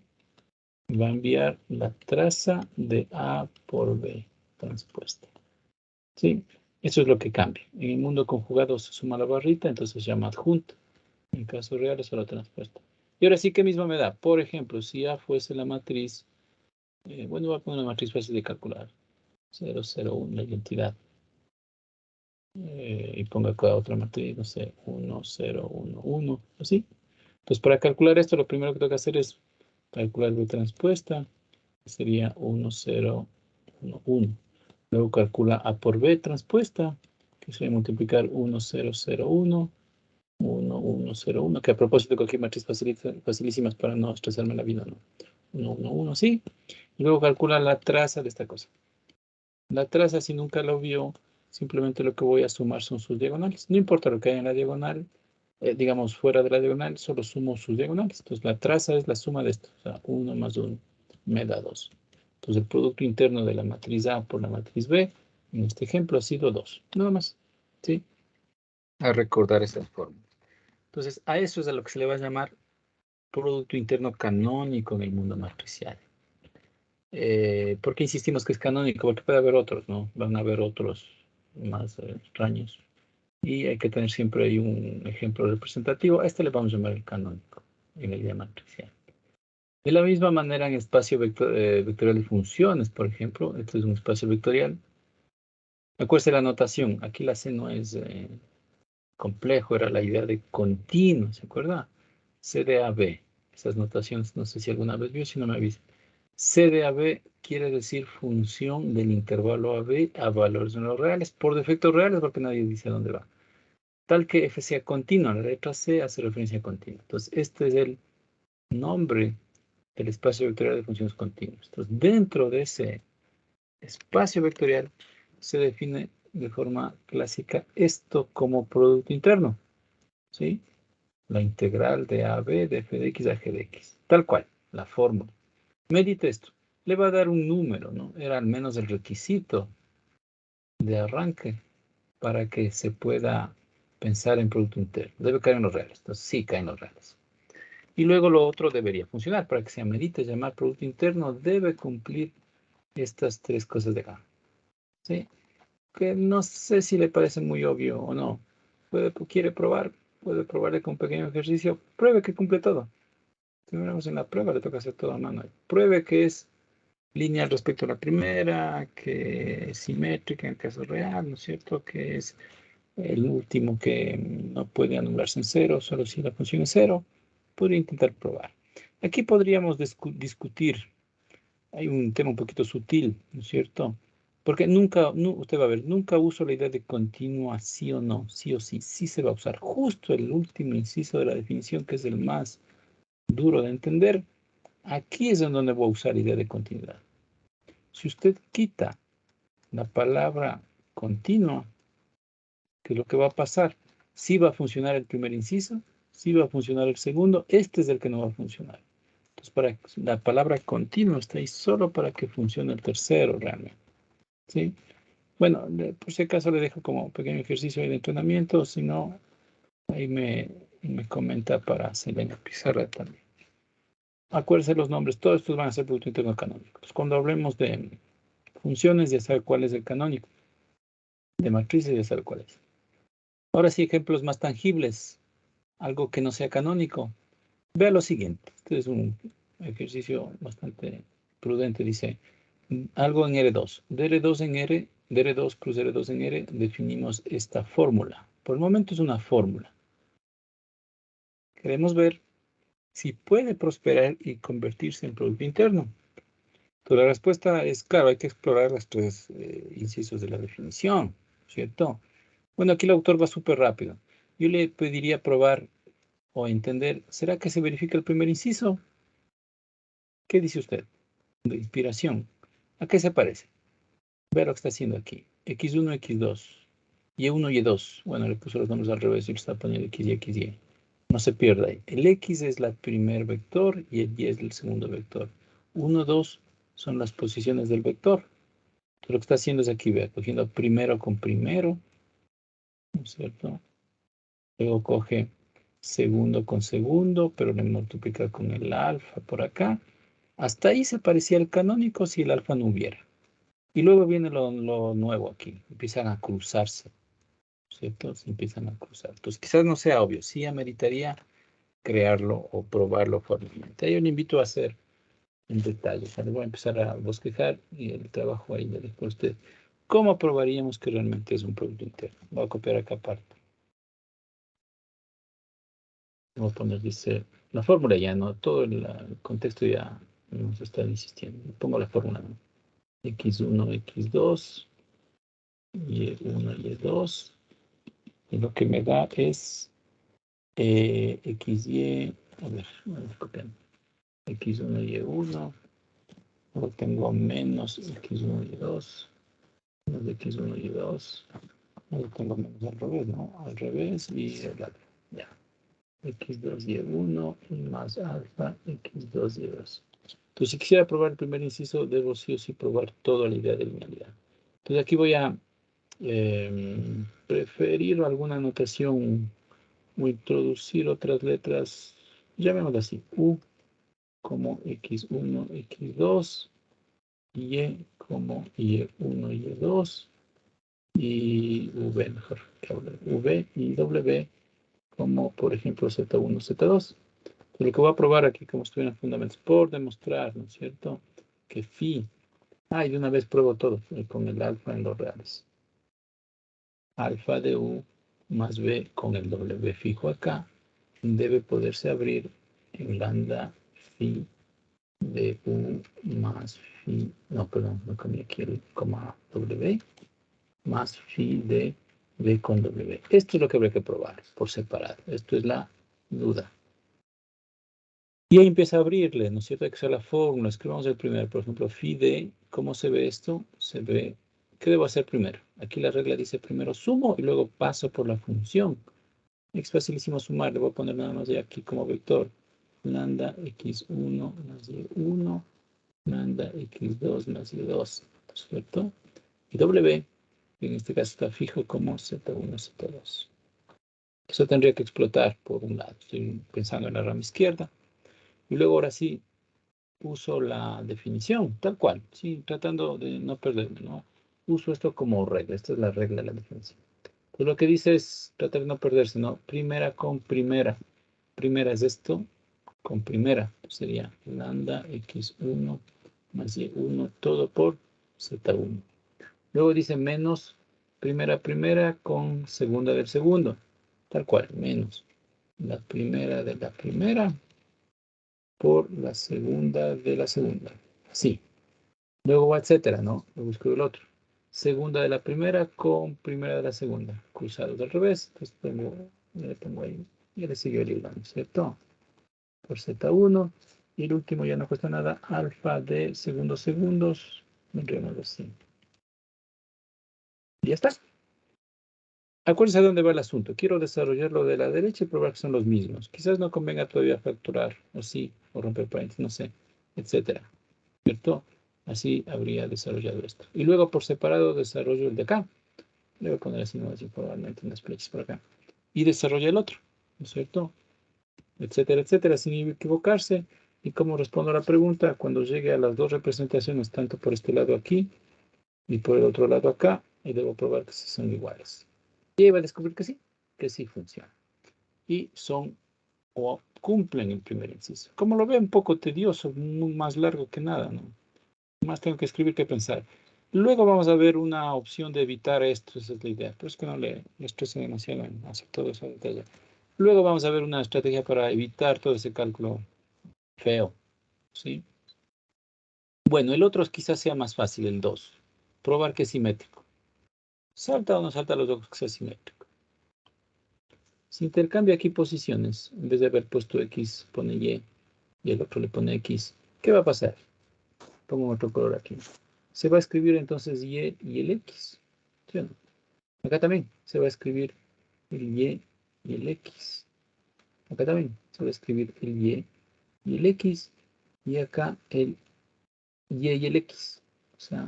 va a enviar la traza de A por B transpuesta. ¿Sí? Eso es lo que cambia. En el mundo conjugado se suma la barrita, entonces se llama adjunto. En caso real es solo transpuesta. Y ahora sí, ¿qué mismo me da? Por ejemplo, si A fuese la matriz, bueno, voy a poner una matriz fácil de calcular. 0, 0, 1, la identidad. Y pongo acá otra matriz, no sé, 1, 0, 1, 1, así. Entonces, para calcular esto, lo primero que tengo que hacer es calcular B transpuesta, que sería 1, 0, 1, 1. Luego calcula A por B transpuesta, que sería multiplicar 1, 0, 0, 1, 1, 1, 0, 1, que a propósito cualquier matriz facilísima para no estresarme la vida, ¿no? 1, 1, 1, sí. Y luego calcula la traza de esta cosa. La traza, si nunca lo vio, simplemente lo que voy a sumar son sus diagonales. No importa lo que haya en la diagonal, digamos fuera de la diagonal, solo sumo sus diagonales. Entonces la traza es la suma de esto. O sea, 1 más 1 me da 2. Entonces el producto interno de la matriz A por la matriz B, en este ejemplo, ha sido 2. Nada más. ¿Sí? A recordar estas fórmulas. Entonces a eso es a lo que se le va a llamar producto interno canónico en el mundo matricial. ¿Por qué insistimos que es canónico? Porque puede haber otros, ¿no? Van a haber otros más extraños. Y hay que tener siempre ahí un ejemplo representativo. A este le vamos a llamar el canónico en el idea matricial. De la misma manera en espacio vectorial de funciones, por ejemplo, este es un espacio vectorial. Acuérdense la notación. Aquí la C no es complejo, era la idea de continuo, ¿se acuerda? C de AB. Esas notaciones, no sé si alguna vez vio, si no me avisa. C de AB quiere decir función del intervalo AB a valores no reales, por defecto reales, porque nadie dice a dónde va. Tal que f sea continua, la letra C hace referencia a continua. Entonces, este es el nombre del espacio vectorial de funciones continuas. Entonces, dentro de ese espacio vectorial se define de forma clásica esto como producto interno, ¿sí? La integral de AB de f de x a g de x. Tal cual, la fórmula. Medite esto. Le va a dar un número, ¿no? Era al menos el requisito de arranque para que se pueda pensar en producto interno. Debe caer en los reales. Entonces, sí, cae en los reales. Y luego lo otro debería funcionar. Para que se amerite llamar producto interno, debe cumplir estas tres cosas de acá. ¿Sí? Que no sé si le parece muy obvio o no. Quiere probar, puede probarle con un pequeño ejercicio. Pruebe que cumple todo. Si miramos en la prueba, le toca hacer todo a mano. Pruebe que es lineal respecto a la primera, que es simétrica en el caso real, ¿no es cierto? Que es el último que no puede anularse en cero, solo si la función es cero. Podría intentar probar. Aquí podríamos discutir. Hay un tema un poquito sutil, ¿no es cierto? Porque nunca, usted va a ver, nunca uso la idea de continua sí o no, sí o sí. Sí se va a usar. Justo el último inciso de la definición, que es el más duro de entender, aquí es en donde voy a usar la idea de continuidad. Si usted quita la palabra continua, ¿qué es lo que va a pasar? Sí va a funcionar el primer inciso, sí va a funcionar el segundo, este es el que no va a funcionar. Entonces, la palabra continuo está ahí solo para que funcione el tercero realmente. ¿Sí? Bueno, por si acaso le dejo como pequeño ejercicio de entrenamiento, si no, ahí me comenta para hacer en la pizarra también. Acuérdense los nombres, todos estos van a ser producto interno canónico. Entonces, cuando hablemos de funciones, ya sabe cuál es el canónico. De matrices, ya sabe cuál es. Ahora sí, ejemplos más tangibles, algo que no sea canónico. Vea lo siguiente, este es un ejercicio bastante prudente, dice, algo en R2, de R2 en R, de R2 plus R2 en R, definimos esta fórmula. Por el momento es una fórmula. Queremos ver si puede prosperar y convertirse en producto interno. Entonces la respuesta es, claro, hay que explorar los tres incisos de la definición, ¿cierto? Bueno, aquí el autor va súper rápido. Yo le pediría probar o entender, ¿será que se verifica el primer inciso? ¿Qué dice usted? De inspiración. ¿A qué se parece? Ve lo que está haciendo aquí. X1, X2. Y1, Y2. Bueno, le puso los nombres al revés y le está poniendo X y X, Y. No se pierda ahí. El X es el primer vector y el Y es el segundo vector. 1, 2 son las posiciones del vector. Entonces, lo que está haciendo es aquí, vea, cogiendo primero con primero, ¿no es cierto? Luego coge segundo con segundo, pero le multiplica con el alfa por acá. Hasta ahí se parecía al canónico si el alfa no hubiera. Y luego viene lo nuevo aquí. Empiezan a cruzarse, ¿cierto? Se empiezan a cruzar. Entonces, quizás no sea obvio. Sí ameritaría crearlo o probarlo formalmente. Yo le invito a hacer en detalle. O sea, le voy a empezar a bosquejar y el trabajo ahí le dejo a usted. ¿Cómo probaríamos que realmente es un producto interno? Voy a copiar acá aparte. Voy a poner, dice, la fórmula ya, ¿no? Todo el contexto ya nos está insistiendo. Pongo la fórmula, ¿no? X1, X2, Y1, Y2. Y lo que me da es XY, a ver, vamos copiando. X1, Y1. Luego tengo menos X1, Y2. Menos X1, Y2. Luego tengo menos al revés, ¿no? Al revés y el lado. Ya. X2, Y1 y más alfa X2, Y2. Entonces, si quisiera probar el primer inciso, debo sí o sí probar toda la idea de linealidad. Entonces, aquí voy a preferir alguna notación o introducir otras letras, llamémoslo así, U como X1, X2, Y como Y1, Y2, y V mejor, V y W como, por ejemplo, Z1, Z2. Lo que voy a probar aquí, como estoy en fundamentos, por demostrar, ¿no es cierto?, que phi, y de una vez pruebo todo, con el alfa en los reales. Alfa de U más B con el W fijo acá, debe poderse abrir en lambda phi de U más phi, no, perdón, no cambié aquí el coma W, más phi de B con W. Esto es lo que habría que probar por separado. Esto es la duda. Y ahí empieza a abrirle, ¿no es cierto? Hay que usar la fórmula. Escribamos el primero, por ejemplo, phi de, ¿cómo se ve esto? Se ve, ¿qué debo hacer primero? Aquí la regla dice primero sumo y luego paso por la función. Es facilísimo sumar, le voy a poner nada más de aquí como vector. Lambda x1 más y1, lambda x2 más y2, ¿cierto? Y w, en este caso está fijo como z1, z2. Eso tendría que explotar por un lado. Estoy pensando en la rama izquierda. Y luego ahora sí uso la definición, tal cual, sí, tratando de no perderme, ¿no? Uso esto como regla, esta es la regla de la definición. Pues lo que dice es tratar de no perderse, ¿no? Primera con primera. Primera es esto, con primera. Sería lambda x1 más y1, todo por z1. Luego dice menos primera primera con segunda del segundo. Tal cual, menos la primera de la primera por la segunda de la segunda. Así. Luego va etcétera, ¿no? Luego escribo el otro. Segunda de la primera con primera de la segunda. Cruzados al revés. Entonces ya le pongo ahí. Ya le sigue librando, ¿cierto? Por Z1. Y el último ya no cuesta nada. Alfa de segundos. Vendríamos así. Y ya está. Acuérdense de dónde va el asunto. Quiero desarrollarlo de la derecha y probar que son los mismos. Quizás no convenga todavía factorar, o sí, o romper paréntesis, no sé, etcétera. ¿Cierto? Así habría desarrollado esto. Y luego por separado desarrollo el de acá. Le voy a poner así, no así probablemente unas flechas por acá. Y desarrolla el otro, ¿no es cierto? Etcétera, etcétera, sin equivocarse. Y como respondo a la pregunta, cuando llegue a las dos representaciones, tanto por este lado aquí y por el otro lado acá, y debo probar que son iguales. Y ahí va a descubrir que sí funciona. Y son o cumplen el primer inciso. Como lo veo un poco tedioso, muy más largo que nada, ¿no? Más tengo que escribir que pensar. Luego vamos a ver una opción de evitar esto, esa es la idea. Pero es que no le estrese demasiado en hacer todo eso en detalle. Luego vamos a ver una estrategia para evitar todo ese cálculo feo, ¿sí? Bueno, el otro quizás sea más fácil, el 2. Probar que es simétrico. ¿Salta o no salta los dos que sea simétrico? Si intercambia aquí posiciones, en vez de haber puesto X, pone y el otro le pone X, ¿qué va a pasar? Pongo otro color aquí. Se va a escribir entonces Y y el X. ¿Sí o no? Acá también se va a escribir el Y y el X. Acá también se va a escribir el Y y el X. Y acá el Y y el X. O sea,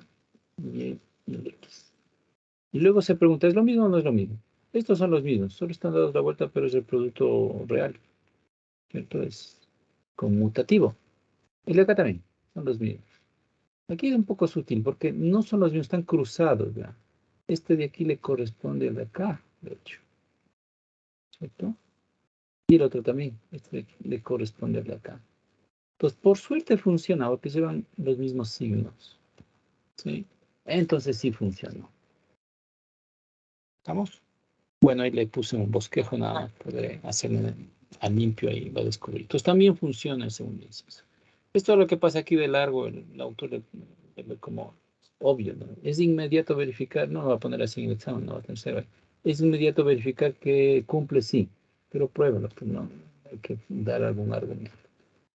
Y y el X. Y luego se pregunta, ¿es lo mismo o no es lo mismo? Estos son los mismos, solo están dados la vuelta, pero es el producto real. ¿Cierto? Es conmutativo. El de acá también son los mismos. Aquí es un poco sutil porque no son los mismos, están cruzados, ¿verdad? Este de aquí le corresponde al de acá, de hecho, ¿cierto? Y el otro también, este de aquí le corresponde al de acá. Entonces, por suerte funciona, porque llevan los mismos signos, ¿sí? Entonces sí funcionó. ¿Estamos? Bueno, ahí le puse un bosquejo nada más, puede hacerlo a limpio ahí, va a descubrir. Entonces también funciona el segundo inciso. Esto es lo que pasa aquí de largo, el autor ve como obvio, ¿no? Es inmediato verificar, no lo va a poner así en el examen, no va a tener cero. Es inmediato verificar que cumple, sí, pero pruébalo, pues no, hay que dar algún argumento.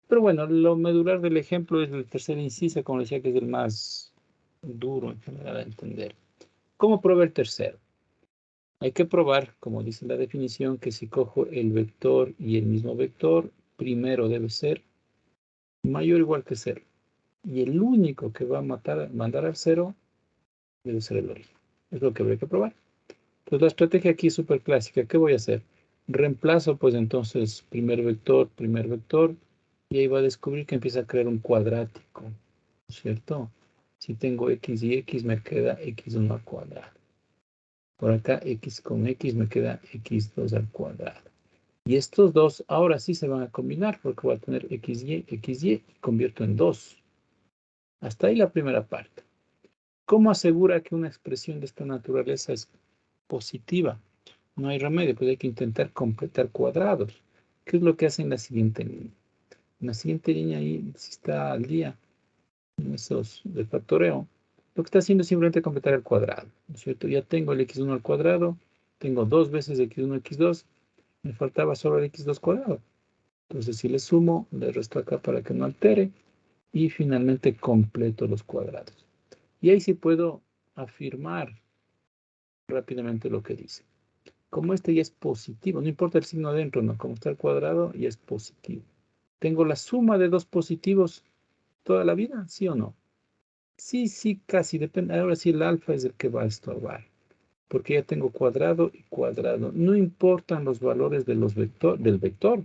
Pero bueno, lo medular del ejemplo es el tercer inciso, como decía, que es el más duro en general a entender. ¿Cómo prueba el tercero? Hay que probar, como dice la definición, que si cojo el vector y el mismo vector, primero debe ser mayor o igual que cero. Y el único que va a mandar al cero debe ser el origen. Es lo que habría que probar. Entonces la estrategia aquí es súper clásica. ¿Qué voy a hacer? Reemplazo, pues entonces, primer vector, y ahí va a descubrir que empieza a crear un cuadrático, ¿cierto? Si tengo x y x, me queda x1 al cuadrado. Por acá, x con x me queda x2 al cuadrado. Y estos dos ahora sí se van a combinar porque voy a tener xy, xy, y convierto en 2. Hasta ahí la primera parte. ¿Cómo asegura que una expresión de esta naturaleza es positiva? No hay remedio, pues hay que intentar completar cuadrados. ¿Qué es lo que hace en la siguiente línea? En la siguiente línea ahí, si está al día, en esos de factoreo, lo que está haciendo es simplemente completar el cuadrado, ¿no es cierto? Ya tengo el x1 al cuadrado, tengo dos veces x1, x2, me faltaba solo el x2 cuadrado. Entonces, si le sumo, le resto acá para que no altere y finalmente completo los cuadrados. Y ahí sí puedo afirmar rápidamente lo que dice. Como este ya es positivo, no importa el signo dentro, no, como está el cuadrado, ya es positivo. ¿Tengo la suma de dos positivos toda la vida? ¿Sí o no? Sí, sí, casi, depende. Ahora sí el alfa es el que va a estorbar, porque ya tengo cuadrado y cuadrado. No importan los valores de del vector,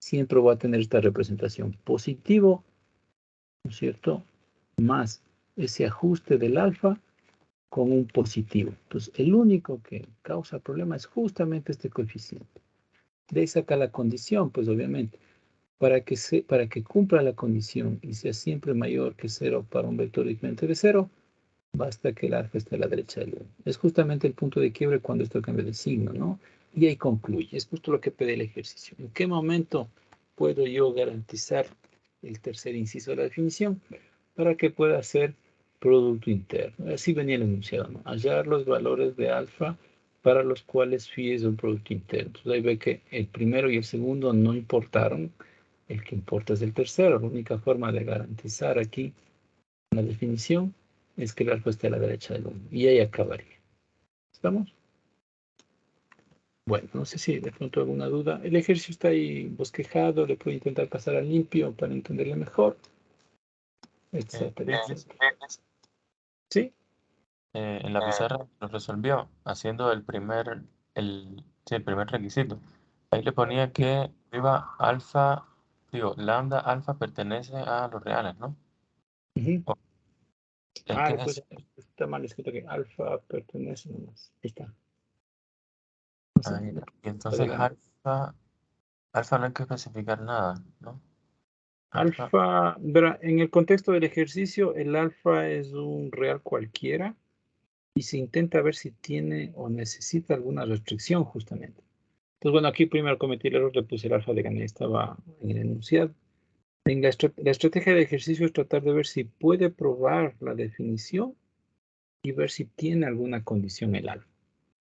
siempre voy a tener esta representación positivo, ¿no es cierto? Más ese ajuste del alfa con un positivo. Entonces, el único que causa problema es justamente este coeficiente. De ahí saca la condición, pues obviamente. Para que cumpla la condición y sea siempre mayor que cero para un vector diferente de cero, basta que el alfa esté a la derecha del 1. Es justamente el punto de quiebre cuando esto cambia de signo, ¿no? Y ahí concluye. Es justo lo que pide el ejercicio. ¿En qué momento puedo yo garantizar el tercer inciso de la definición para que pueda ser producto interno? Así venía el enunciado, ¿no? Hallar los valores de alfa para los cuales phi es un producto interno. Entonces ahí ve que el primero y el segundo no importaron, el que importa es el tercero. La única forma de garantizar aquí la definición es que el alfa esté a la derecha del 1. Y ahí acabaría. ¿Estamos? Bueno, no sé si de pronto alguna duda. El ejercicio está ahí bosquejado, le puedo intentar pasar a limpio para entenderle mejor, etcétera, etcétera. ¿Sí? En la pizarra lo resolvió haciendo sí, el primer requisito. Ahí le ponía que arriba alfa, digo, lambda alfa pertenece a los reales, ¿no? Ujú. O- es Ah, que después es, está mal escrito que alfa pertenece nomás. Ahí está. O sea, ahí, y entonces adelante. alfa no hay que especificar nada, ¿no? Alfa, Alfa, verá, en el contexto del ejercicio, el alfa es un real cualquiera y se intenta ver si tiene o necesita alguna restricción justamente. Entonces, bueno, aquí primero cometí el error, le puse el alfa de gané, estaba en el enunciado. La estrategia de ejercicio es tratar de ver si puede probar la definición y ver si tiene alguna condición el alfa.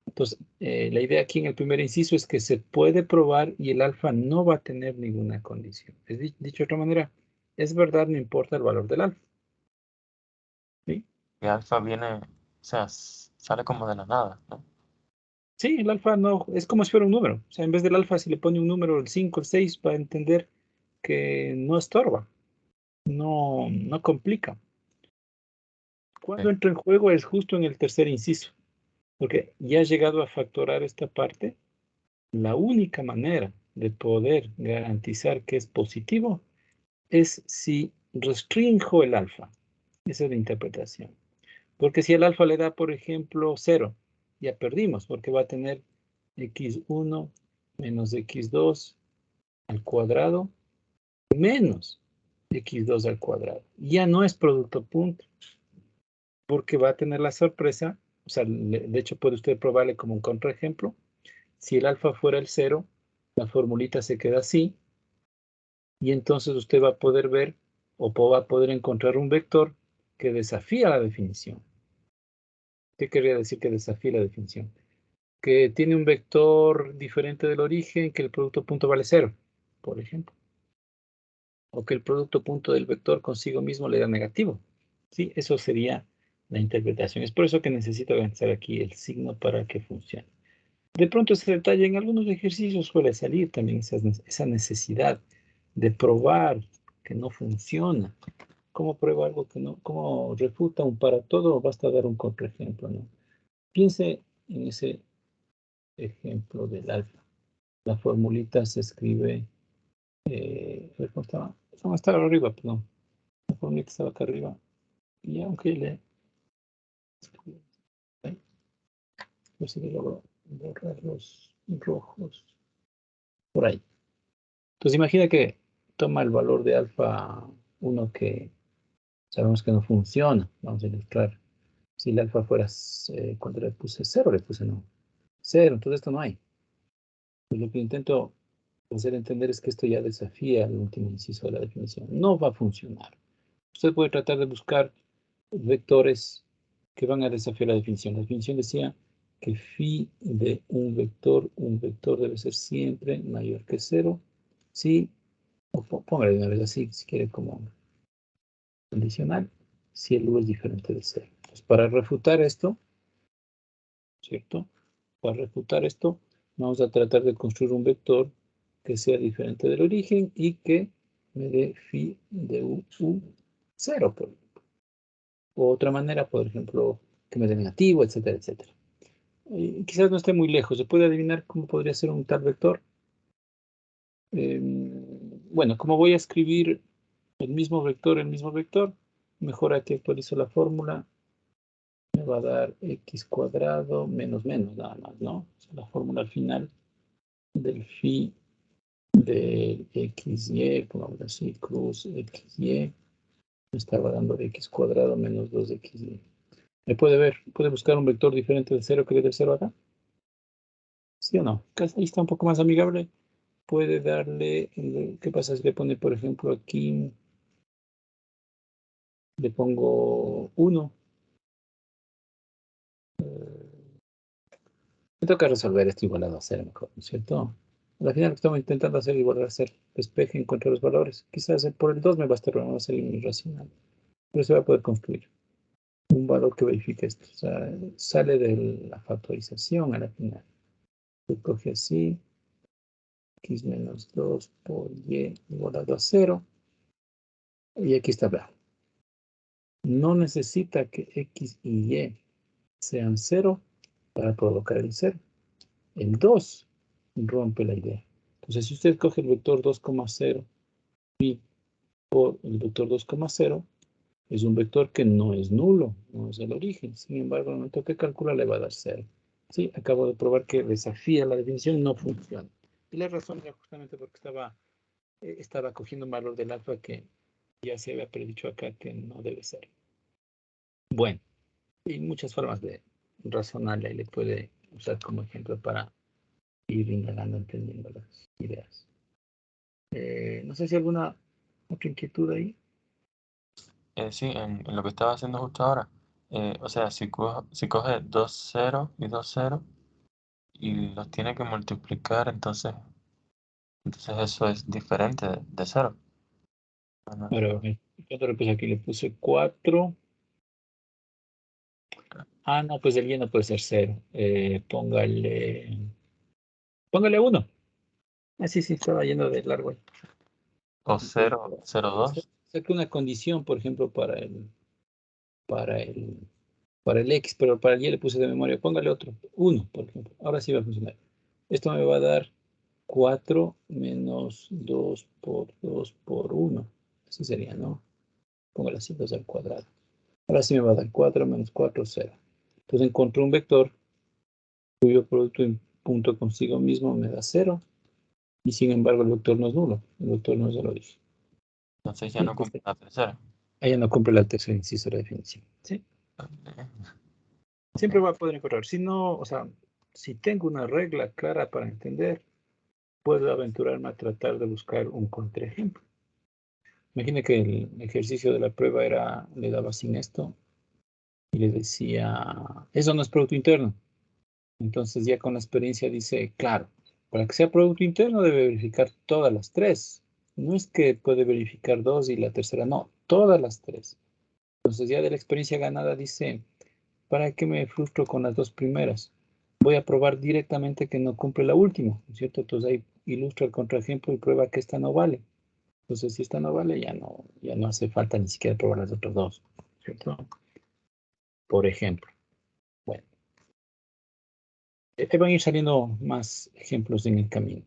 Entonces, la idea aquí en el primer inciso es que se puede probar y el alfa no va a tener ninguna condición. Dicho de otra manera, es verdad, no importa el valor del alfa. ¿Sí? y alfa viene, o sea, sale como de la nada, ¿no? Sí, el alfa no, es como si fuera un número. O sea, en vez del alfa, si le pone un número, el 5, el 6, va a entender que no estorba, no complica. Cuando Ok. entra en juego es justo en el tercer inciso, porque ya has llegado a factorar esta parte. La única manera de poder garantizar que es positivo es si restrinjo el alfa. Esa es la interpretación. Porque si el alfa le da, por ejemplo, 0, ya perdimos, porque va a tener x1 menos x2 al cuadrado menos x2 al cuadrado. Ya no es producto punto, porque va a tener la sorpresa, o sea, de hecho puede usted probarle como un contraejemplo. Si el alfa fuera el 0, la formulita se queda así, y entonces usted va a poder ver o va a poder encontrar un vector que desafía la definición. ¿Qué querría decir que desafía la definición? Que tiene un vector diferente del origen, que el producto punto vale 0, por ejemplo. O que el producto punto del vector consigo mismo le da negativo. ¿Sí? Eso sería la interpretación. Es por eso que necesito avanzar aquí el signo para que funcione. De pronto ese detalle en algunos ejercicios suele salir también esa necesidad de probar que no funciona. ¿Cómo prueba algo que no? ¿Cómo refuta un para todo? O basta dar un contraejemplo, ¿no? Piense en ese ejemplo del alfa. La formulita se escribe, ¿cómo estaba? No, estaba arriba, perdón. La formulita estaba acá arriba. Y aunque le pues sí que logro borrar los rojos por ahí. Entonces imagina que toma el valor de alfa 1 que sabemos que no funciona. Vamos a ilustrar. Si el alfa fuera, cuando le puse 0, le puse no. 0, entonces esto no hay. Pues lo que intento hacer entender es que esto ya desafía el último inciso de la definición. No va a funcionar. Usted puede tratar de buscar vectores que van a desafiar la definición. La definición decía que phi de un vector debe ser siempre mayor que 0. Si, o póngale de una vez así, si quiere como condicional, si el u es diferente de 0. Entonces, para refutar esto, ¿cierto? Para refutar esto, vamos a tratar de construir un vector que sea diferente del origen y que me dé phi de u 0, por ejemplo. O otra manera, por ejemplo, que me dé negativo, etcétera, etcétera. Quizás no esté muy lejos. ¿Se puede adivinar cómo podría ser un tal vector? Bueno, como voy a escribir el mismo vector, mejor aquí actualizo la fórmula. Me va a dar x cuadrado menos menos, nada más, ¿no? O sea, la fórmula al final del phi de xy, pongamos así, cruz xy, me estaba dando x cuadrado menos 2xy. ¿Me puede ver? ¿Puede buscar un vector diferente de 0 que dé del 0 acá? ¿Sí o no? Casi ahí está un poco más amigable. Puede darle, ¿qué pasa si le pone, por ejemplo, aquí, le pongo 1? Me toca resolver esto igualado a 0 mejor, ¿no es cierto? Al final estamos intentando hacer igualar a 0. Despeje, encuentre los valores. Quizás por el 2 me basta, pero no va a ser irracional. Pero se va a poder construir un valor que verifique esto. O sea, sale de la factorización a la final. Se coge así, x menos 2 por y igualado a 0. Y aquí está, vea. No necesita que x y y sean 0 para provocar el 0. El 2 rompe la idea. Entonces, si usted coge el vector 2,0 y por el vector 2,0, es un vector que no es nulo, no es el origen. Sin embargo, al momento que calcula le va a dar 0. Sí, acabo de probar que desafía la definición y no funciona. Y la razón era justamente porque estaba cogiendo un valor del alfa que ya se había predicho acá que no debe ser. Bueno, hay muchas formas de razonarla y le puede usar como ejemplo para ir indagando, entendiendo las ideas. No sé si alguna otra inquietud ahí. Sí, en lo que estaba haciendo justo ahora. O sea, si coge 2 0 y 2 0 y los tiene que multiplicar, entonces eso es diferente de 0. No Ahora, entiendo. pues aquí le puse 4. Ah, no, pues el y no puede ser 0. Póngale 1. Ah, sí, sí, estaba yendo de largo ahí. O 0 0 2. Saque una condición, por ejemplo, para el, para el X, pero para el Y le puse de memoria. Póngale otro, 1, por ejemplo. Ahora sí va a funcionar. Esto me va a dar 4 menos 2 por 2 por 1. Así sería, ¿no? Póngale así, 2 al cuadrado. Ahora sí me va a dar 4 menos 4, 0. Entonces encontré un vector cuyo producto en punto consigo mismo me da 0. Y sin embargo el vector no es nulo. El vector no es el origen. Entonces ya ¿Sí? no cumple la tercera. Ella no cumple la tercera inciso de la definición. ¿Sí? Siempre Ok. va a poder encontrar. Si no, o sea, si tengo una regla clara para entender, puedo aventurarme a tratar de buscar un contraejemplo. Imagine que el ejercicio de la prueba era, le daba sin esto y le decía, eso no es producto interno. Entonces ya con la experiencia dice, claro, para que sea producto interno debe verificar todas las tres. No es que puede verificar dos y la tercera no, todas las tres. Entonces ya de la experiencia ganada dice, ¿para qué me frustro con las dos primeras? Voy a probar directamente que no cumple la última, ¿no es cierto? Entonces ahí ilustra el contraejemplo y prueba que esta no vale. Entonces si esta no vale, ya no hace falta ni siquiera probar las otras dos, ¿cierto? Por ejemplo. Bueno, van a ir saliendo más ejemplos en el camino.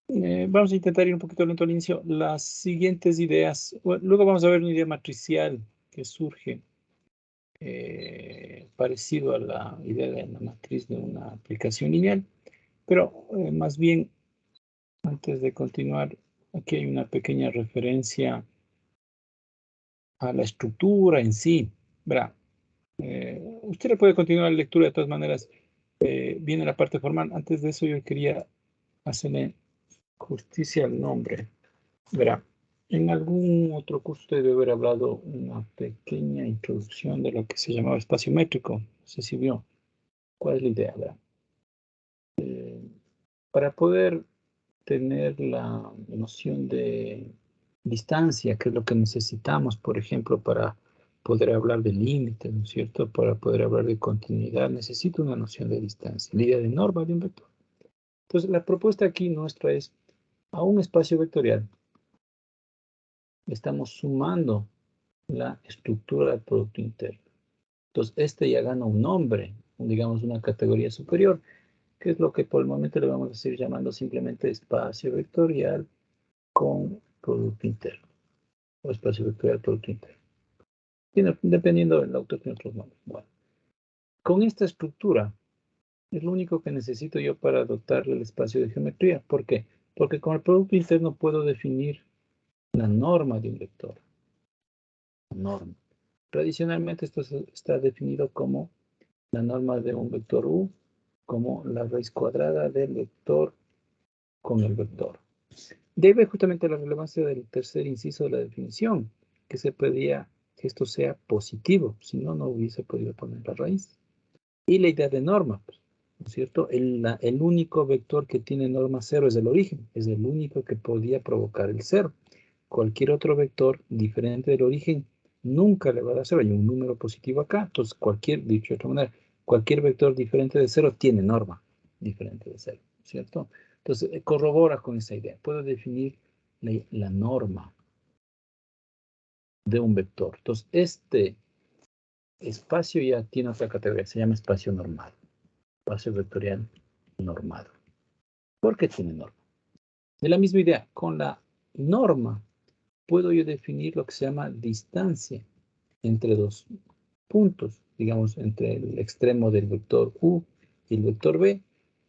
Vamos a intentar ir un poquito lento al inicio. Las siguientes ideas, bueno, luego vamos a ver una idea matricial que surge parecido a la idea de la matriz de una aplicación lineal, pero más bien, antes de continuar, aquí hay una pequeña referencia a la estructura en sí. Verá, usted le puede continuar la lectura de todas maneras. Viene la parte formal. Antes de eso yo quería hacerle justicia al nombre. Verá, en algún otro curso usted debe haber hablado una pequeña introducción de lo que se llamaba espacio métrico. No sé si vio. ¿Cuál es la idea? Verá? Para poder tener la noción de distancia, que es lo que necesitamos, por ejemplo, para poder hablar de límites, ¿no es cierto? Para poder hablar de continuidad, necesito una noción de distancia, la idea de norma de un vector. Entonces, la propuesta aquí nuestra es, a un espacio vectorial, estamos sumando la estructura del producto interno. Entonces, este ya gana un nombre, digamos una categoría superior, que es lo que por el momento le vamos a seguir llamando simplemente espacio vectorial con producto interno, o espacio vectorial producto interno. Dependiendo del autor tiene otros nombres. Bueno, con esta estructura es lo único que necesito yo para dotarle el espacio de geometría. ¿Por qué? Porque con el producto interno puedo definir la norma de un vector. Norma. Tradicionalmente esto está definido como la norma de un vector u, como la raíz cuadrada del vector con el vector. Debe justamente la relevancia del tercer inciso de la definición, que se pedía que esto sea positivo, si no, no hubiese podido poner la raíz. Y la idea de norma, pues, ¿no es cierto? El único vector que tiene norma cero es el origen, es el único que podía provocar el cero. Cualquier otro vector diferente del origen nunca le va a dar cero. Hay un número positivo acá, entonces dicho de otra manera, cualquier vector diferente de cero tiene norma diferente de cero, ¿cierto? Entonces, corrobora con esa idea. Puedo definir la norma de un vector. Entonces, este espacio ya tiene otra categoría, se llama espacio normal, espacio vectorial normado. ¿Por qué tiene norma? De la misma idea, con la norma puedo yo definir lo que se llama distancia entre dos puntos, digamos, entre el extremo del vector u y el vector b.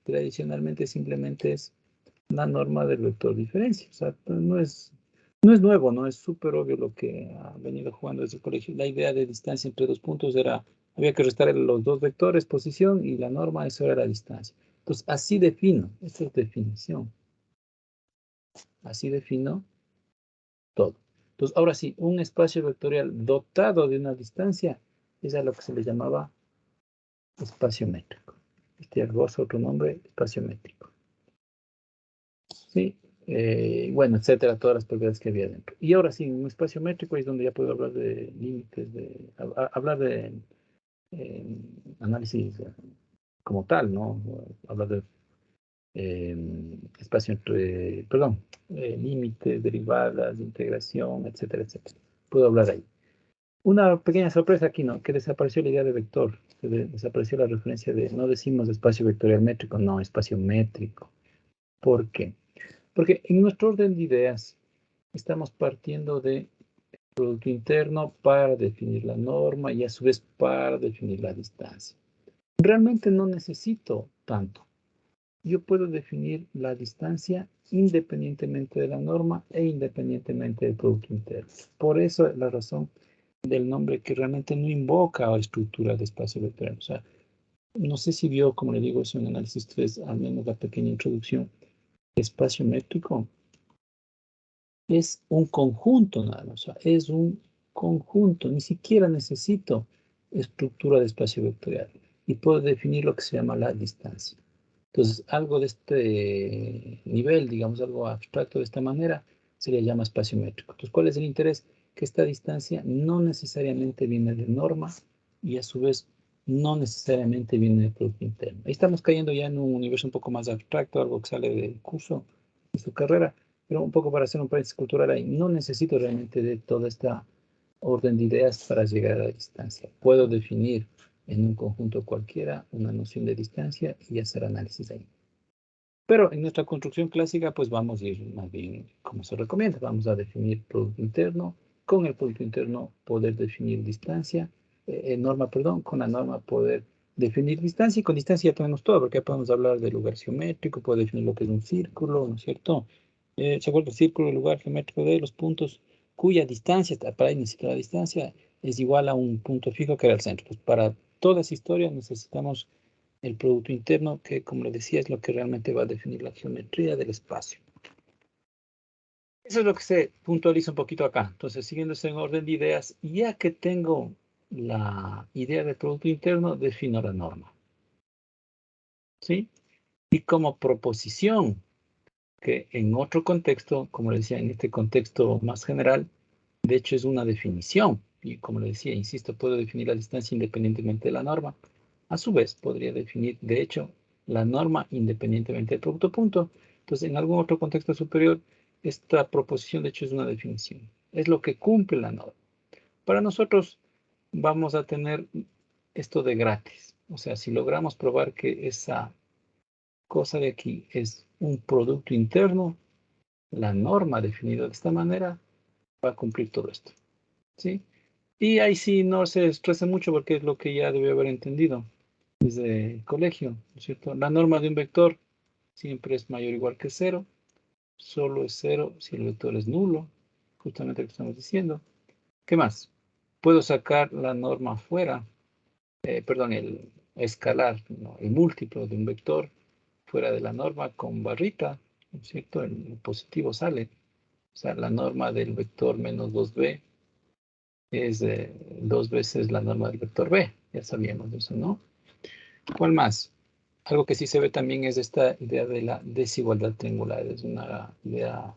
Tradicionalmente simplemente es la norma del vector diferencia. O sea, no es nuevo, no es súper obvio lo que ha venido jugando desde el colegio. La idea de distancia entre dos puntos era, había que restar los dos vectores, posición, y la norma, eso era la distancia. Entonces, así defino, esta es definición. Así defino todo. Entonces, ahora sí, un espacio vectorial dotado de una distancia es a lo que se le llamaba espacio métrico. Este goza otro nombre, espacio métrico. ¿Sí? Bueno, etcétera, todas las propiedades que había dentro. Y ahora sí, un espacio métrico es donde ya puedo hablar de límites, hablar de análisis como tal, ¿no? Hablar de espacio entre, perdón, límites, derivadas, integración, etcétera, etcétera. Puedo hablar ahí. Una pequeña sorpresa aquí, ¿no? Que desapareció la idea de vector, desapareció la referencia de, no decimos espacio vectorial métrico, no, espacio métrico. ¿Por qué? Porque en nuestro orden de ideas estamos partiendo de producto interno para definir la norma y a su vez para definir la distancia. Realmente no necesito tanto. Yo puedo definir la distancia independientemente de la norma e independientemente del producto interno. Por eso es la razón del nombre, que realmente no invoca a estructura de espacio vectorial. O sea, no sé si vio, como le digo, eso en análisis 3, al menos la pequeña introducción. Espacio métrico es un conjunto nada más, o sea, es un conjunto, ni siquiera necesito estructura de espacio vectorial y puedo definir lo que se llama la distancia. Entonces, algo de este nivel, digamos, algo abstracto de esta manera, se le llama espacio métrico. Entonces, ¿cuál es el interés? Que esta distancia no necesariamente viene de norma y a su vez no necesariamente viene del producto interno. Ahí estamos cayendo ya en un universo un poco más abstracto, algo que sale del curso de su carrera, pero un poco para hacer un paréntesis cultural ahí. No necesito realmente de toda esta orden de ideas para llegar a la distancia. Puedo definir en un conjunto cualquiera una noción de distancia y hacer análisis ahí. Pero en nuestra construcción clásica, pues vamos a ir más bien, como se recomienda, vamos a definir producto interno, con el producto interno poder definir distancia, norma, perdón, con la norma poder definir distancia, y con distancia ya tenemos todo, porque ya podemos hablar de lugar geométrico, puedo definir lo que es un círculo, ¿no es cierto? ¿Se acuerda? El círculo, el lugar geométrico de los puntos cuya distancia, para iniciar la distancia, es igual a un punto fijo que era el centro. Pues para toda esa historia necesitamos el producto interno, que como les decía, es lo que realmente va a definir la geometría del espacio. Eso es lo que se puntualiza un poquito acá. Entonces, siguiendo ese orden de ideas, ya que tengo la idea del producto interno, defino la norma. ¿Sí? Y como proposición, que en otro contexto, como les decía, en este contexto más general, de hecho es una definición. Y como les decía, insisto, puedo definir la distancia independientemente de la norma. A su vez, podría definir, de hecho, la norma independientemente del producto punto. Entonces, en algún otro contexto superior, esta proposición, de hecho, es una definición. Es lo que cumple la norma. Para nosotros, vamos a tener esto de gratis. O sea, si logramos probar que esa cosa de aquí es un producto interno, la norma definida de esta manera va a cumplir todo esto. ¿Sí? Y ahí sí no se estresa mucho porque es lo que ya debe haber entendido desde el colegio, ¿no es cierto? La norma de un vector siempre es mayor o igual que cero, solo es cero si el vector es nulo, justamente lo que estamos diciendo. ¿Qué más? Puedo sacar la norma fuera, perdón, el escalar, ¿no? El múltiplo de un vector fuera de la norma con barrita, ¿no es cierto? El positivo sale. O sea, la norma del vector menos 2b es 2 veces la norma del vector b. Ya sabíamos eso, ¿no? ¿Cuál más? Algo que sí se ve también es esta idea de la desigualdad triangular. Es una idea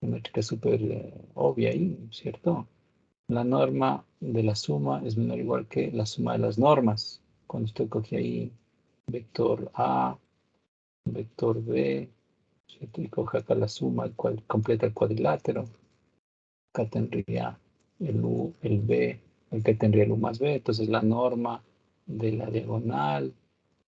geométrica súper obvia ahí, ¿cierto? La norma de la suma es menor o igual que la suma de las normas. Cuando usted coge ahí vector A, vector B, ¿cierto? Y coge acá la suma, el cual completa el cuadrilátero. Acá tendría el U, el B, el que tendría el U más B. Entonces la norma de la diagonal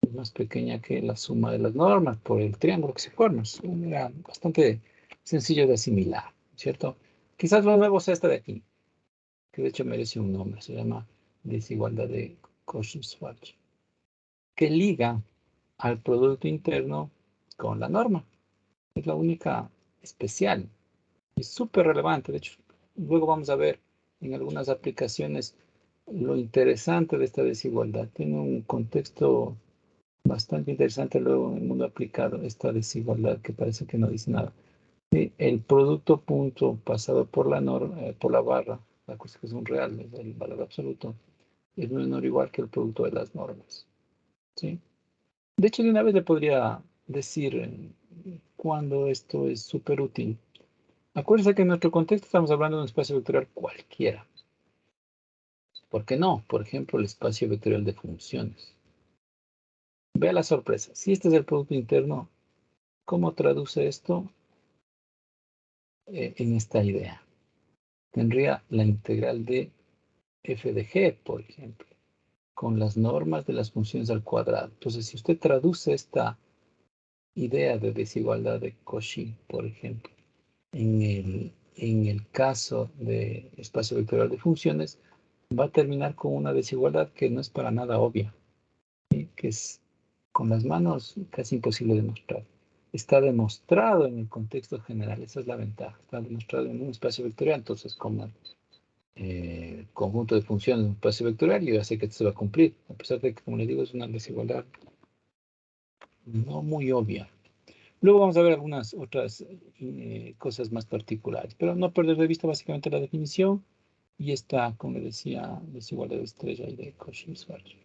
es más pequeña que la suma de las normas por el triángulo que se forma. Era bastante sencillo de asimilar, ¿cierto? Quizás lo nuevo sea esta de aquí, que de hecho merece un nombre, se llama desigualdad de Cauchy-Schwarz, que liga al producto interno con la norma. Es la única especial. Es súper relevante. De hecho, luego vamos a ver en algunas aplicaciones lo interesante de esta desigualdad. Tiene un contexto bastante interesante luego en el mundo aplicado, esta desigualdad que parece que no dice nada. El producto punto pasado por la norma, por la barra, la cuestión que es un real, es el valor absoluto, es menor o igual que el producto de las normas. ¿Sí? De hecho, de una vez le podría decir cuando esto es súper útil. Acuérdense que en nuestro contexto estamos hablando de un espacio vectorial cualquiera. ¿Por qué no? Por ejemplo, el espacio vectorial de funciones. Vea la sorpresa. Si este es el producto interno, ¿cómo traduce esto en esta idea? Tendría la integral de f de g, por ejemplo, con las normas de las funciones al cuadrado. Entonces, si usted traduce esta idea de desigualdad de Cauchy, por ejemplo, en el en el caso de espacio vectorial de funciones, va a terminar con una desigualdad que no es para nada obvia, ¿sí? Que es con las manos casi imposible demostrar. Está demostrado en el contexto general, esa es la ventaja. Está demostrado en un espacio vectorial, entonces como conjunto de funciones en un espacio vectorial, yo ya sé que esto se va a cumplir, a pesar de que, como les digo, es una desigualdad no muy obvia. Luego vamos a ver algunas otras cosas más particulares, pero no perder de vista básicamente la definición y esta, como les decía, desigualdad de estrella y de Cauchy-Schwarz.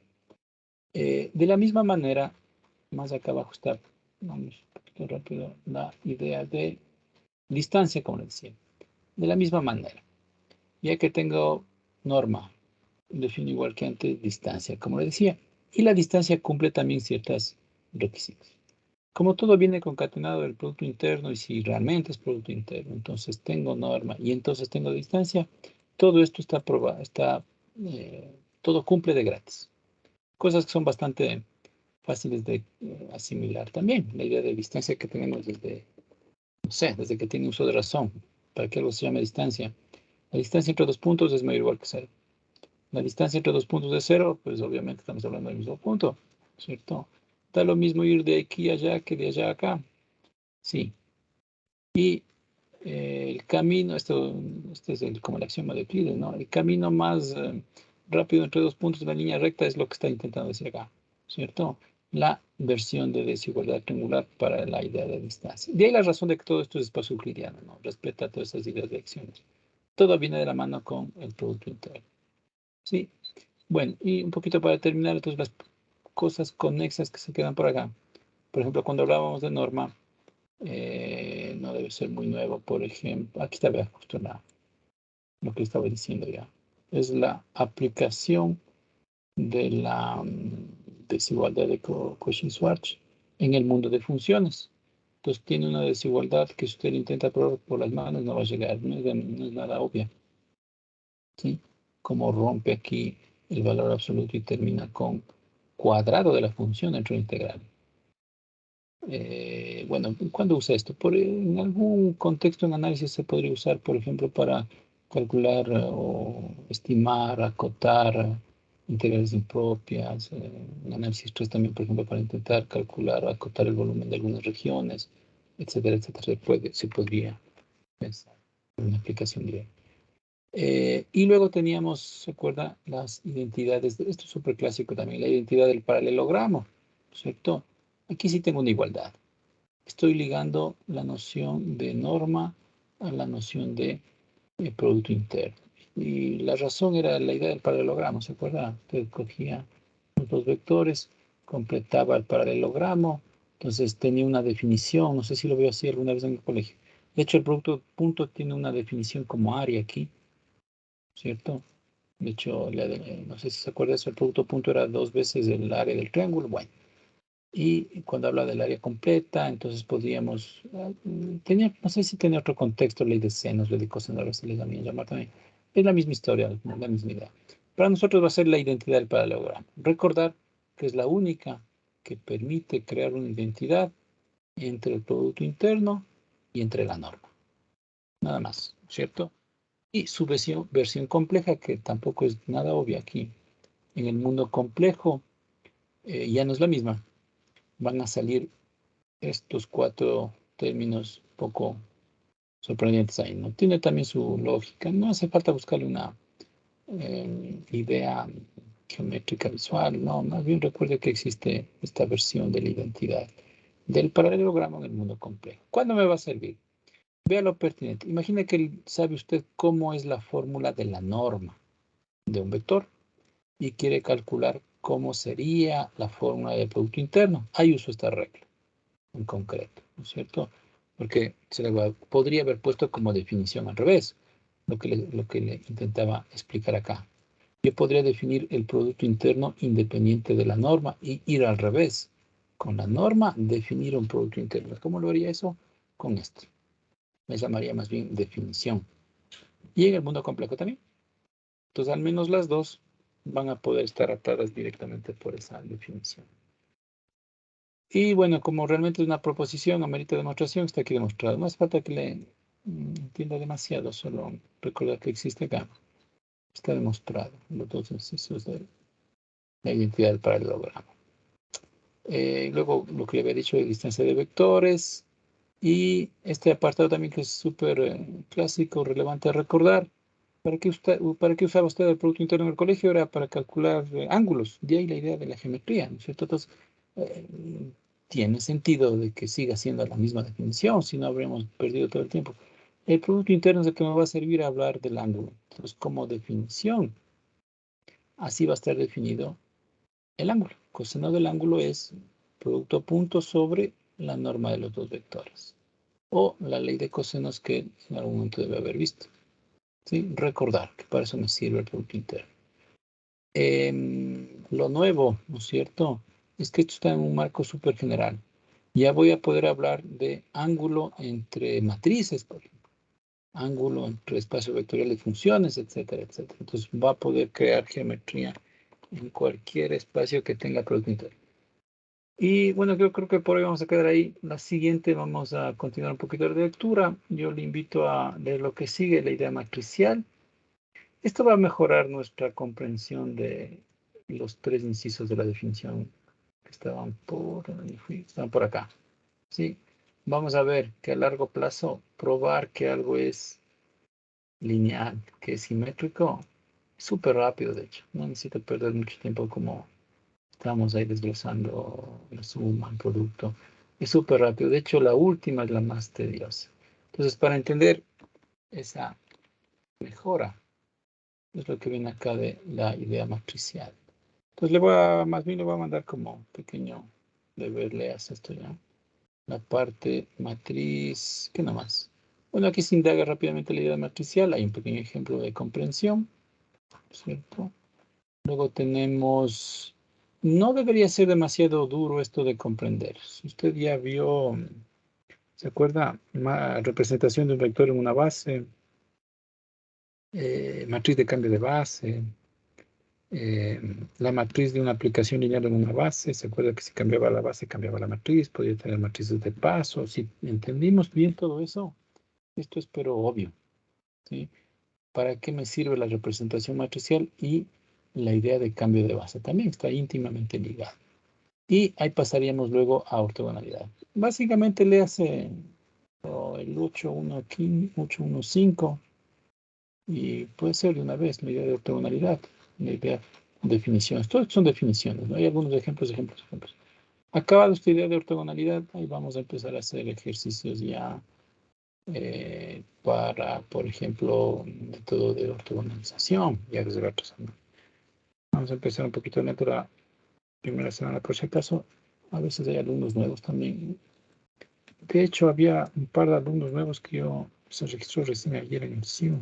De la misma manera, más acá abajo está, vamos un poquito rápido, la idea de distancia, como les decía. De la misma manera, ya que tengo norma, defino igual que antes distancia, como les decía, y la distancia cumple también ciertos requisitos. Como todo viene concatenado del producto interno, y si realmente es producto interno, entonces tengo norma y entonces tengo distancia, todo esto está probado, todo cumple de gratis. Cosas que son bastante fáciles de asimilar también. La idea de distancia que tenemos desde, no sé, desde que tiene uso de razón, para que algo se llame distancia. La distancia entre dos puntos es mayor o igual que cero. La distancia entre dos puntos es cero, pues obviamente estamos hablando del mismo punto, ¿cierto? Da lo mismo ir de aquí a allá que de allá a acá. Sí. Y el camino, este es como el axioma de Euclides, ¿no? El camino más rápido entre dos puntos de la línea recta es lo que está intentando decir acá, ¿cierto? La versión de desigualdad triangular para la idea de distancia. De ahí la razón de que todo esto es espacio euclidiano, ¿no? Respeta todas esas ideas de acciones. Todo viene de la mano con el producto interno. Sí. Bueno, y un poquito para terminar, entonces las cosas conexas que se quedan por acá. Por ejemplo, cuando hablábamos de norma, no debe ser muy nuevo, por ejemplo, aquí está, vea, justo lo que estaba diciendo ya. Es la aplicación de la desigualdad de Cauchy-Schwarz en el mundo de funciones. Entonces tiene una desigualdad que si usted intenta probar por las manos no va a llegar, no es nada obvia, ¿sí? Como rompe aquí el valor absoluto y termina con cuadrado de la función dentro de integral. Bueno, ¿cuándo usa esto? En algún contexto en análisis se podría usar, por ejemplo, para calcular o estimar, acotar integrales impropias. En análisis 3 también, por ejemplo, para intentar calcular o acotar el volumen de algunas regiones, etcétera, etcétera. Se podría pensar en una aplicación directa. Y luego teníamos, ¿se acuerda? Las identidades, esto es súper clásico también, la identidad del paralelogramo, ¿cierto? Aquí sí tengo una igualdad. Estoy ligando la noción de norma a la noción de producto interno. Y la razón era la idea del paralelogramo, ¿se acuerda? Usted cogía los dos vectores, completaba el paralelogramo, entonces tenía una definición, no sé si lo veo así alguna vez en el colegio. De hecho, el producto punto tiene una definición como área aquí, ¿cierto? De hecho, no sé si se acuerda eso, el producto punto era 2 veces el área del triángulo. Bueno, y cuando habla del área completa, entonces podríamos, no sé si tenía otro contexto, ley de senos, ley de cosenos, ahora se les también llamar también. Es la misma historia, la misma idea. Para nosotros va a ser la identidad del paralelogramo. Recordar que es la única que permite crear una identidad entre el producto interno y entre la norma. Nada más, ¿cierto? Y su versión compleja, que tampoco es nada obvia aquí. En el mundo complejo ya no es la misma. Van a salir estos cuatro términos poco sorprendentes ahí, ¿no? Tiene también su lógica. No hace falta buscarle una idea geométrica visual, no. Más bien recuerde que existe esta versión de la identidad del paralelogramo en el mundo complejo. ¿Cuándo me va a servir? Vea lo pertinente. Imagine que sabe usted cómo es la fórmula de la norma de un vector y quiere calcular cómo sería la fórmula del producto interno. Ahí uso esta regla en concreto, ¿no es cierto? Porque podría haber puesto como definición al revés, lo que le intentaba explicar acá. Yo podría definir el producto interno independiente de la norma y ir al revés. Con la norma, definir un producto interno. ¿Cómo lo haría eso? Con esto. Me llamaría más bien definición. Y en el mundo complejo también. Entonces, al menos las dos van a poder estar atadas directamente por esa definición. Y bueno, como realmente es una proposición, amerita demostración, está aquí demostrado. No hace falta que le entienda demasiado, solo recordar que existe acá. Está demostrado los dos ejercicios de la identidad del paralelogramo. Luego, lo que le había dicho de distancia de vectores. Y este apartado también que es súper clásico, relevante a recordar. ¿Para qué usaba usted el Producto Interno en el colegio? Era para calcular ángulos. De ahí la idea de la geometría, ¿no es cierto? Entonces, eh, tiene sentido de que siga siendo la misma definición, si no habríamos perdido todo el tiempo. El Producto Interno es el que me va a servir a hablar del ángulo. Entonces, como definición, así va a estar definido el ángulo. Coseno del ángulo es producto punto sobre la norma de los dos vectores. O la ley de cosenos que en algún momento debe haber visto. ¿Sí? Recordar que para eso me sirve el Producto Interno. Lo nuevo, ¿no es cierto? Es que esto está en un marco súper general. Ya voy a poder hablar de ángulo entre matrices, por ejemplo. Ángulo entre espacio vectorial de funciones, etcétera, etcétera. Entonces va a poder crear geometría en cualquier espacio que tenga Producto Interno. Y bueno, yo creo que por hoy vamos a quedar ahí. La siguiente vamos a continuar un poquito de lectura. Yo le invito a leer lo que sigue, la idea matricial. Esto va a mejorar nuestra comprensión de los tres incisos de la definición que estaban por acá. ¿Sí? Vamos a ver que a largo plazo probar que algo es lineal, que es simétrico, es súper rápido, de hecho. No necesita perder mucho tiempo como estamos ahí desglosando la suma, el producto. Es súper rápido. De hecho, la última es la más tediosa. Entonces, para entender esa mejora, es lo que viene acá de la idea matricial. Entonces, más bien le voy a mandar como pequeño deber, leas esto ya. La parte matriz, ¿qué nomás? Bueno, aquí se indaga rápidamente la idea matricial. Hay un pequeño ejemplo de comprensión, ¿cierto? Luego tenemos, no debería ser demasiado duro esto de comprender. Si usted ya vio, ¿se acuerda? Representación de un vector en una base, matriz de cambio de base, eh, la matriz de una aplicación lineal en una base. ¿Se acuerda que si cambiaba la base, cambiaba la matriz? Podía tener matrices de paso. Si entendimos bien todo eso, esto es pero obvio, ¿sí? ¿Para qué me sirve la representación matricial? Y la idea de cambio de base también está íntimamente ligada. Y ahí pasaríamos luego a ortogonalidad. Básicamente le hace el 8.1 aquí, 8.1.5, y puede ser de una vez la idea de ortogonalidad, la idea de definiciones. Todos son definiciones, ¿no? Hay algunos ejemplos. Acabada esta idea de ortogonalidad, ahí vamos a empezar a hacer ejercicios ya para, por ejemplo, método de ortogonalización, ya desde la otra semana. Vamos a empezar un poquito lento la primera semana, por si acaso. A veces hay alumnos nuevos también. De hecho, había un par de alumnos nuevos que se registró recién ayer en el CIU.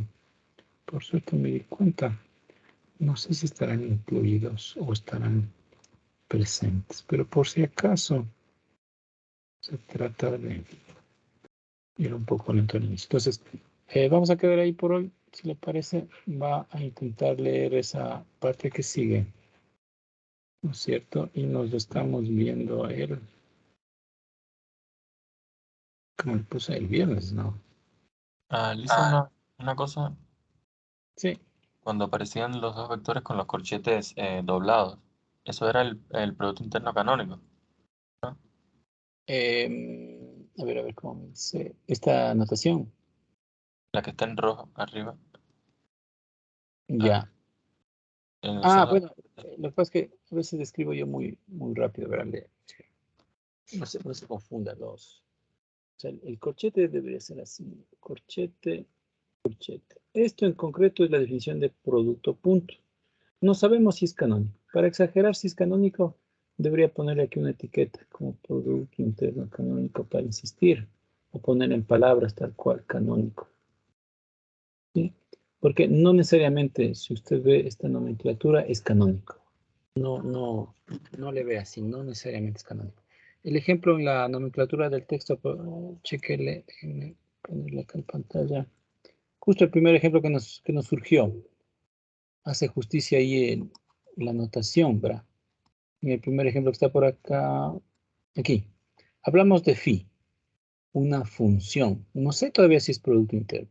Por suerte me di cuenta. No sé si estarán incluidos o estarán presentes, pero por si acaso se trata de ir un poco lento al inicio. Entonces, vamos a quedar ahí por hoy. Si le parece, va a intentar leer esa parte que sigue, ¿no es cierto? Y nos lo estamos viendo como le puse el viernes, ¿no? Lisa, una cosa, Sí. cuando aparecían los dos vectores con los corchetes doblados, eso era el Producto Interno canónico, ¿no? A ver, ¿cómo me dice? Esta anotación. La que está en rojo arriba. Ah, Ya. en esos Ah, dos. bueno, lo que pasa es que a veces escribo yo muy rápido, ¿verdad? No se confunda los. O sea, el corchete debería ser así. Corchete, corchete. Esto en concreto es la definición de producto punto. No sabemos si es canónico. Para exagerar si es canónico, debería ponerle aquí una etiqueta como producto interno canónico para insistir. O poner en palabras tal cual canónico. ¿Sí? Porque no necesariamente, si usted ve esta nomenclatura, es canónico. No le ve así, no necesariamente es canónico. El ejemplo en la nomenclatura del texto, chequele, déjenme ponerle acá en pantalla. Justo el primer ejemplo que nos surgió, hace justicia ahí en la notación, ¿verdad? En el primer ejemplo que está por acá, aquí. Hablamos de phi. una función. No sé todavía si es producto interno.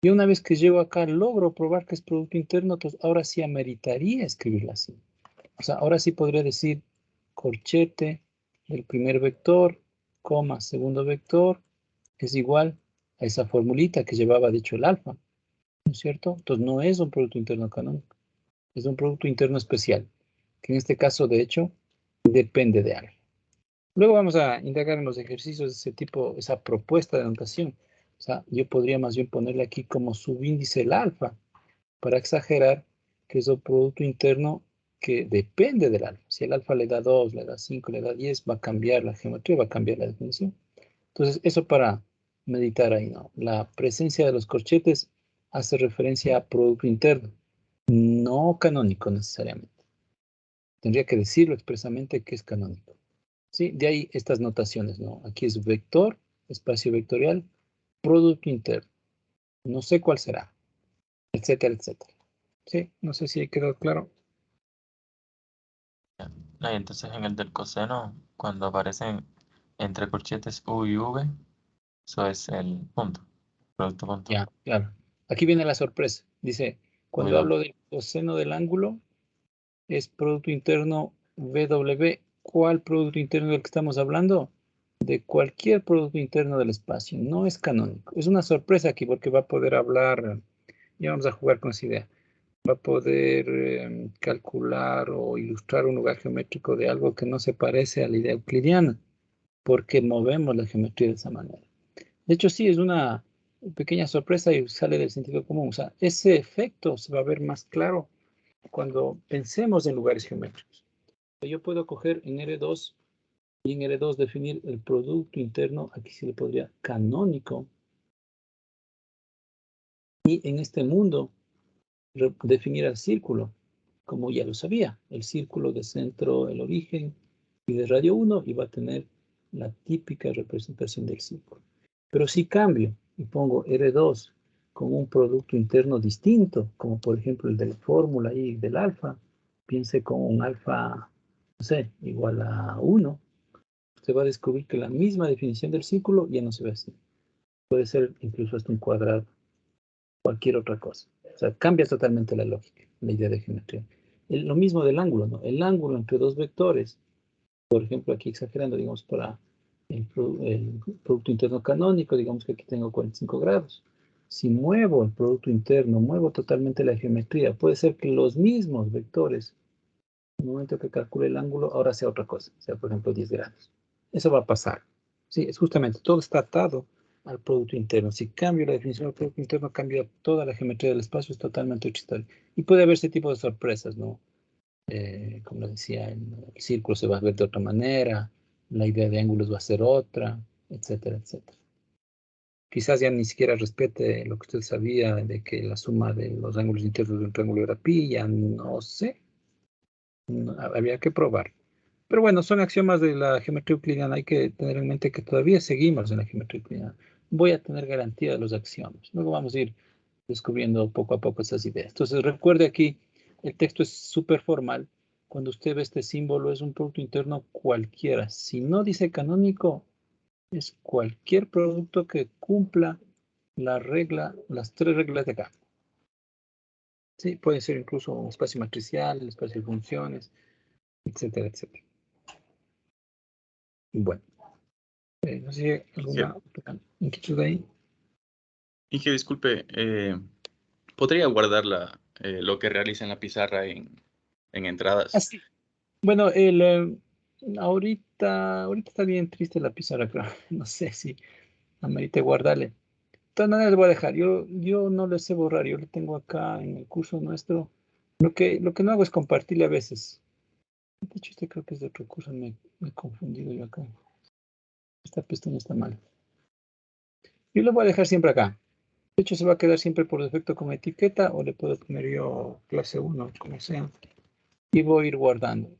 Y una vez que llego acá, logro probar que es producto interno, entonces ahora sí ameritaría escribirla así. O sea, ahora sí podría decir corchete del primer vector, coma, segundo vector, es igual a esa formulita que llevaba dicho el alfa, ¿no es cierto? Entonces no es un producto interno canónico, es un producto interno especial, que en este caso, de hecho, depende de alfa. Luego vamos a indagar en los ejercicios de ese tipo, esa propuesta de notación. O sea, yo podría más bien ponerle aquí como subíndice el alfa, para exagerar que es un producto interno que depende del alfa. Si el alfa le da 2, le da 5, le da 10, va a cambiar la geometría, va a cambiar la definición. Entonces, eso para meditar ahí, ¿no? La presencia de los corchetes hace referencia a producto interno, no canónico necesariamente. Tendría que decirlo expresamente que es canónico. ¿Sí? De ahí estas notaciones, ¿no? Aquí es vector, espacio vectorial, producto interno. No sé cuál será, etcétera, etcétera. Sí, no sé si quedó claro. No, y entonces en el del coseno, cuando aparecen entre corchetes U y V, eso es el punto, producto punto, Ya, claro. Aquí viene la sorpresa. Dice, cuando W. hablo del coseno del ángulo, es producto interno W. ¿Cuál producto interno del que estamos hablando? De cualquier producto interno del espacio. No es canónico. Es una sorpresa aquí porque va a poder hablar, ya vamos a jugar con esa idea. Va a poder calcular o ilustrar un lugar geométrico de algo que no se parece a la idea euclidiana, porque movemos la geometría de esa manera. De hecho, sí, es una pequeña sorpresa y sale del sentido común. O sea, ese efecto se va a ver más claro cuando pensemos en lugares geométricos. Yo puedo coger en R2 y en R2 definir el producto interno, aquí se le podría canónico, y en este mundo definir el círculo, como ya lo sabía, el círculo de centro, el origen y de radio 1, y va a tener la típica representación del círculo. Pero si cambio y pongo R2 con un producto interno distinto, como por ejemplo el de la fórmula y del alfa, piense con un alfa, no sé, igual a 1, se va a descubrir que la misma definición del círculo ya no se ve así. Puede ser incluso hasta un cuadrado, cualquier otra cosa. O sea, cambia totalmente la lógica, la idea de geometría. Lo mismo del ángulo, ¿no? El ángulo entre dos vectores, por ejemplo, aquí exagerando, digamos, para el producto interno canónico, digamos que aquí tengo 45 grados. Si muevo el producto interno, muevo totalmente la geometría, puede ser que los mismos vectores, en el momento que calcule el ángulo, ahora sea otra cosa, sea por ejemplo 10 grados. Eso va a pasar. Sí, es justamente, todo está atado al producto interno. Si cambio la definición del producto interno, cambia toda la geometría del espacio, es totalmente otra historia. Y puede haber ese tipo de sorpresas, ¿no? Como decía, el círculo se va a ver de otra manera, la idea de ángulos va a ser otra, etcétera, etcétera. Quizás ya ni siquiera respete lo que usted sabía de que la suma de los ángulos internos de un triángulo era pi, ya no sé, había que probar. Pero bueno, son axiomas de la geometría euclidiana, hay que tener en mente que todavía seguimos en la geometría euclidiana. Voy a tener garantía de los axiomas, luego vamos a ir descubriendo poco a poco esas ideas. Entonces recuerde aquí, el texto es súper formal. Cuando usted ve este símbolo es un producto interno cualquiera. Si no dice canónico, es cualquier producto que cumpla la regla, las tres reglas de acá. Sí, puede ser incluso un espacio matricial, el espacio de funciones, etcétera, etcétera. Bueno, no sé si hay Inge, alguna inquietud ahí. disculpe, ¿podría guardar lo que realiza en la pizarra en entradas? Así. Bueno, ahorita está bien triste la pizarra, creo. No sé si amerita guardarle. De todas maneras, le voy a dejar. Yo no le sé borrar. Yo le tengo acá en el curso nuestro. Lo que no hago es compartirle a veces. De hecho, este creo que es de otro curso. Me he confundido yo acá. Esta pestaña está mal. Yo le voy a dejar siempre acá. De hecho, se va a quedar siempre por defecto como etiqueta o le puedo poner yo clase 1, como sea. Y voy a ir guardando.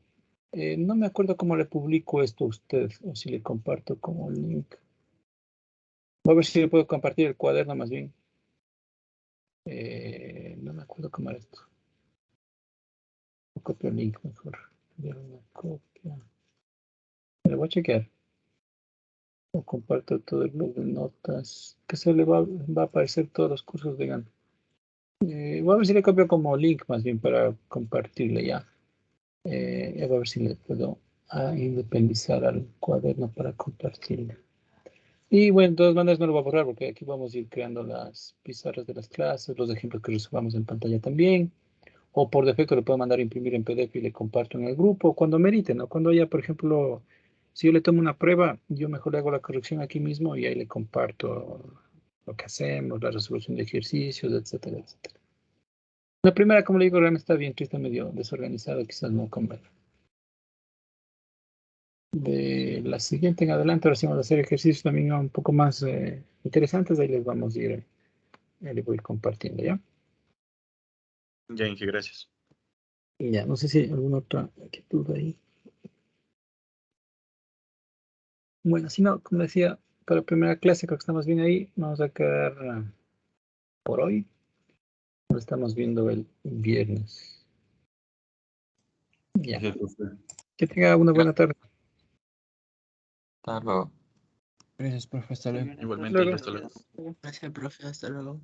No me acuerdo cómo le publico esto a usted o si le comparto como link. Voy a ver si le puedo compartir el cuaderno más bien. No me acuerdo cómo era esto. Copio el link mejor. Enviar una copia. Le voy a chequear. O comparto todo el blog de notas. Que se le va a aparecer todos los cursos de GAN. Voy a ver si le copio como link más bien para compartirle ya. Voy a ver si le puedo independizar al cuaderno para compartirle. Y bueno, de todas maneras no lo voy a borrar porque aquí vamos a ir creando las pizarras de las clases, los ejemplos que resolvamos en pantalla también. O por defecto le puedo mandar a imprimir en PDF y le comparto en el grupo cuando merite, ¿no? Cuando haya, por ejemplo, si yo le tomo una prueba, yo mejor le hago la corrección aquí mismo y ahí le comparto lo que hacemos, la resolución de ejercicios, etcétera, etcétera. La primera, como le digo, realmente está bien triste, medio desorganizado, quizás no convenga. De la siguiente en adelante, ahora sí vamos a hacer ejercicios también un poco más interesantes, ahí les vamos a ir, les voy compartiendo, ¿ya? Ya, Inge, gracias. Y ya, no sé si hay alguna otra inquietud ahí. Bueno, si no, como decía, para la primera clase creo que estamos bien ahí. Vamos a quedar por hoy. Nos estamos viendo el viernes. Ya. Sí, profe. Que tenga una buena tarde. Hasta luego. Gracias, profe. Hasta luego. Igualmente, Luego. hasta luego. Gracias, profe. Hasta luego.